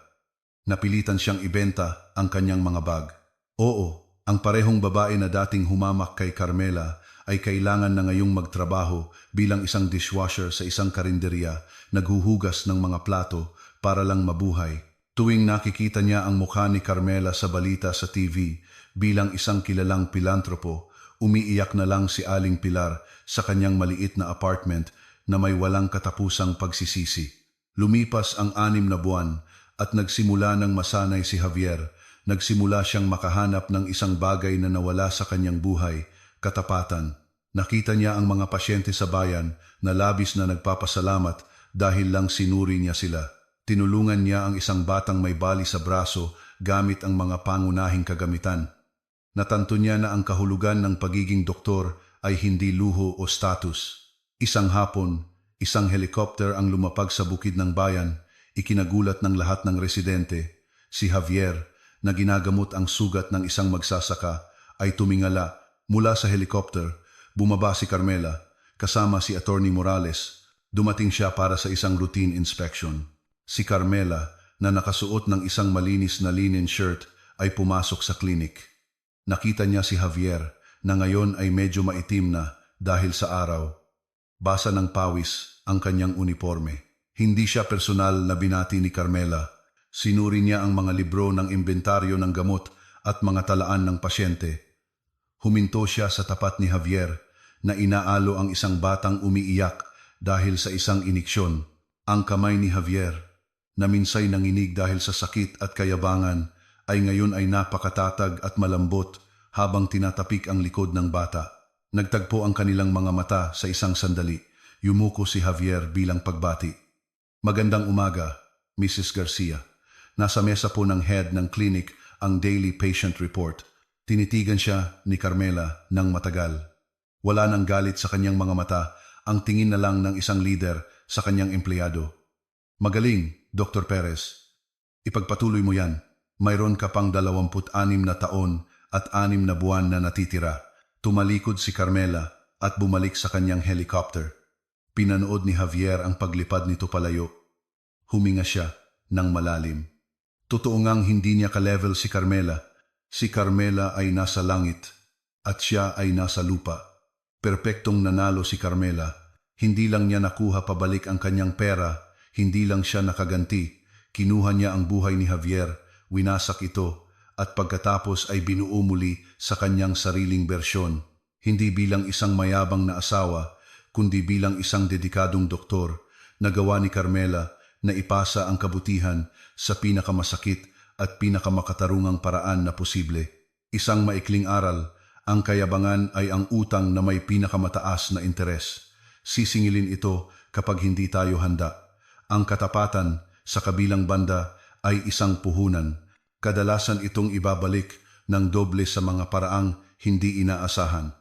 Speaker 1: Napilitan siyang ibenta ang kanyang mga bag. Oo, ang parehong babae na dating humamak kay Carmela ay kailangan na ngayong magtrabaho bilang isang dishwasher sa isang karinderya, naghuhugas ng mga plato para lang mabuhay. Tuwing nakikita niya ang mukha ni Carmela sa balita sa TV bilang isang kilalang pilantropo, umiiyak na lang si Aling Pilar sa kanyang maliit na apartment na may walang katapusang pagsisisi. Lumipas ang 6 na buwan at nagsimula ng masanay si Javier. Nagsimula siyang makahanap ng isang bagay na nawala sa kanyang buhay, katapatan. Nakita niya ang mga pasyente sa bayan na labis na nagpapasalamat dahil lang sinuri niya sila. Tinulungan niya ang isang batang may bali sa braso gamit ang mga pangunahing kagamitan. Natanto niya na ang kahulugan ng pagiging doktor ay hindi luho o status. Isang hapon, isang helicopter ang lumapag sa bukid ng bayan, ikinagulat ng lahat ng residente. Si Javier, na ginagamot ang sugat ng isang magsasaka, ay tumingala. Mula sa helicopter, bumaba si Carmela, kasama si Attorney Morales. Dumating siya para sa isang routine inspection. Si Carmela, na nakasuot ng isang malinis na linen shirt, ay pumasok sa klinik. Nakita niya si Javier, na ngayon ay medyo maitim na dahil sa araw. Basa ng pawis ang kanyang uniforme. Hindi siya personal na binati ni Carmela. Sinuri niya ang mga libro ng inventaryo ng gamot at mga talaan ng pasyente. Huminto siya sa tapat ni Javier na inaalo ang isang batang umiiyak dahil sa isang iniksyon. Ang kamay ni Javier, na minsay nanginig dahil sa sakit at kayabangan, ay ngayon ay napakatatag at malambot habang tinatapik ang likod ng bata. Nagtagpo ang kanilang mga mata sa isang sandali. Yumuko si Javier bilang pagbati. Magandang umaga, Mrs. Garcia. Nasa mesa po ng head ng clinic ang daily patient report. Tinitigan siya ni Carmela ng matagal. Wala nang galit sa kanyang mga mata, ang tingin na lang ng isang leader sa kanyang empleyado. Magaling, Dr. Perez. Ipagpatuloy mo yan. Mayroon ka pang 26 na taon at 6 na buwan na natitira. Tumalikod si Carmela at bumalik sa kanyang helicopter. Pinanood ni Javier ang paglipad nito palayo. Huminga siya ng malalim. Totoo ngang hindi niya ka-level si Carmela. Si Carmela ay nasa langit at siya ay nasa lupa. Perpektong nanalo si Carmela. Hindi lang niya nakuha pabalik ang kanyang pera, hindi lang siya nakaganti. Kinuha niya ang buhay ni Javier, winasak ito, at pagkatapos ay binuo muli sa kanyang sariling bersyon. Hindi bilang isang mayabang na asawa, kundi bilang isang dedikadong doktor. Nagawa ni Carmela na ipasa ang kabutihan sa pinakamasakit at pinakamakatarungang paraan na posible. Isang maikling aral, ang kayabangan ay ang utang na may pinakamataas na interes. Sisingilin ito kapag hindi tayo handa. Ang katapatan sa kabilang banda ay isang puhunan. Kadalasan itong ibabalik ng doble sa mga paraang hindi inaasahan.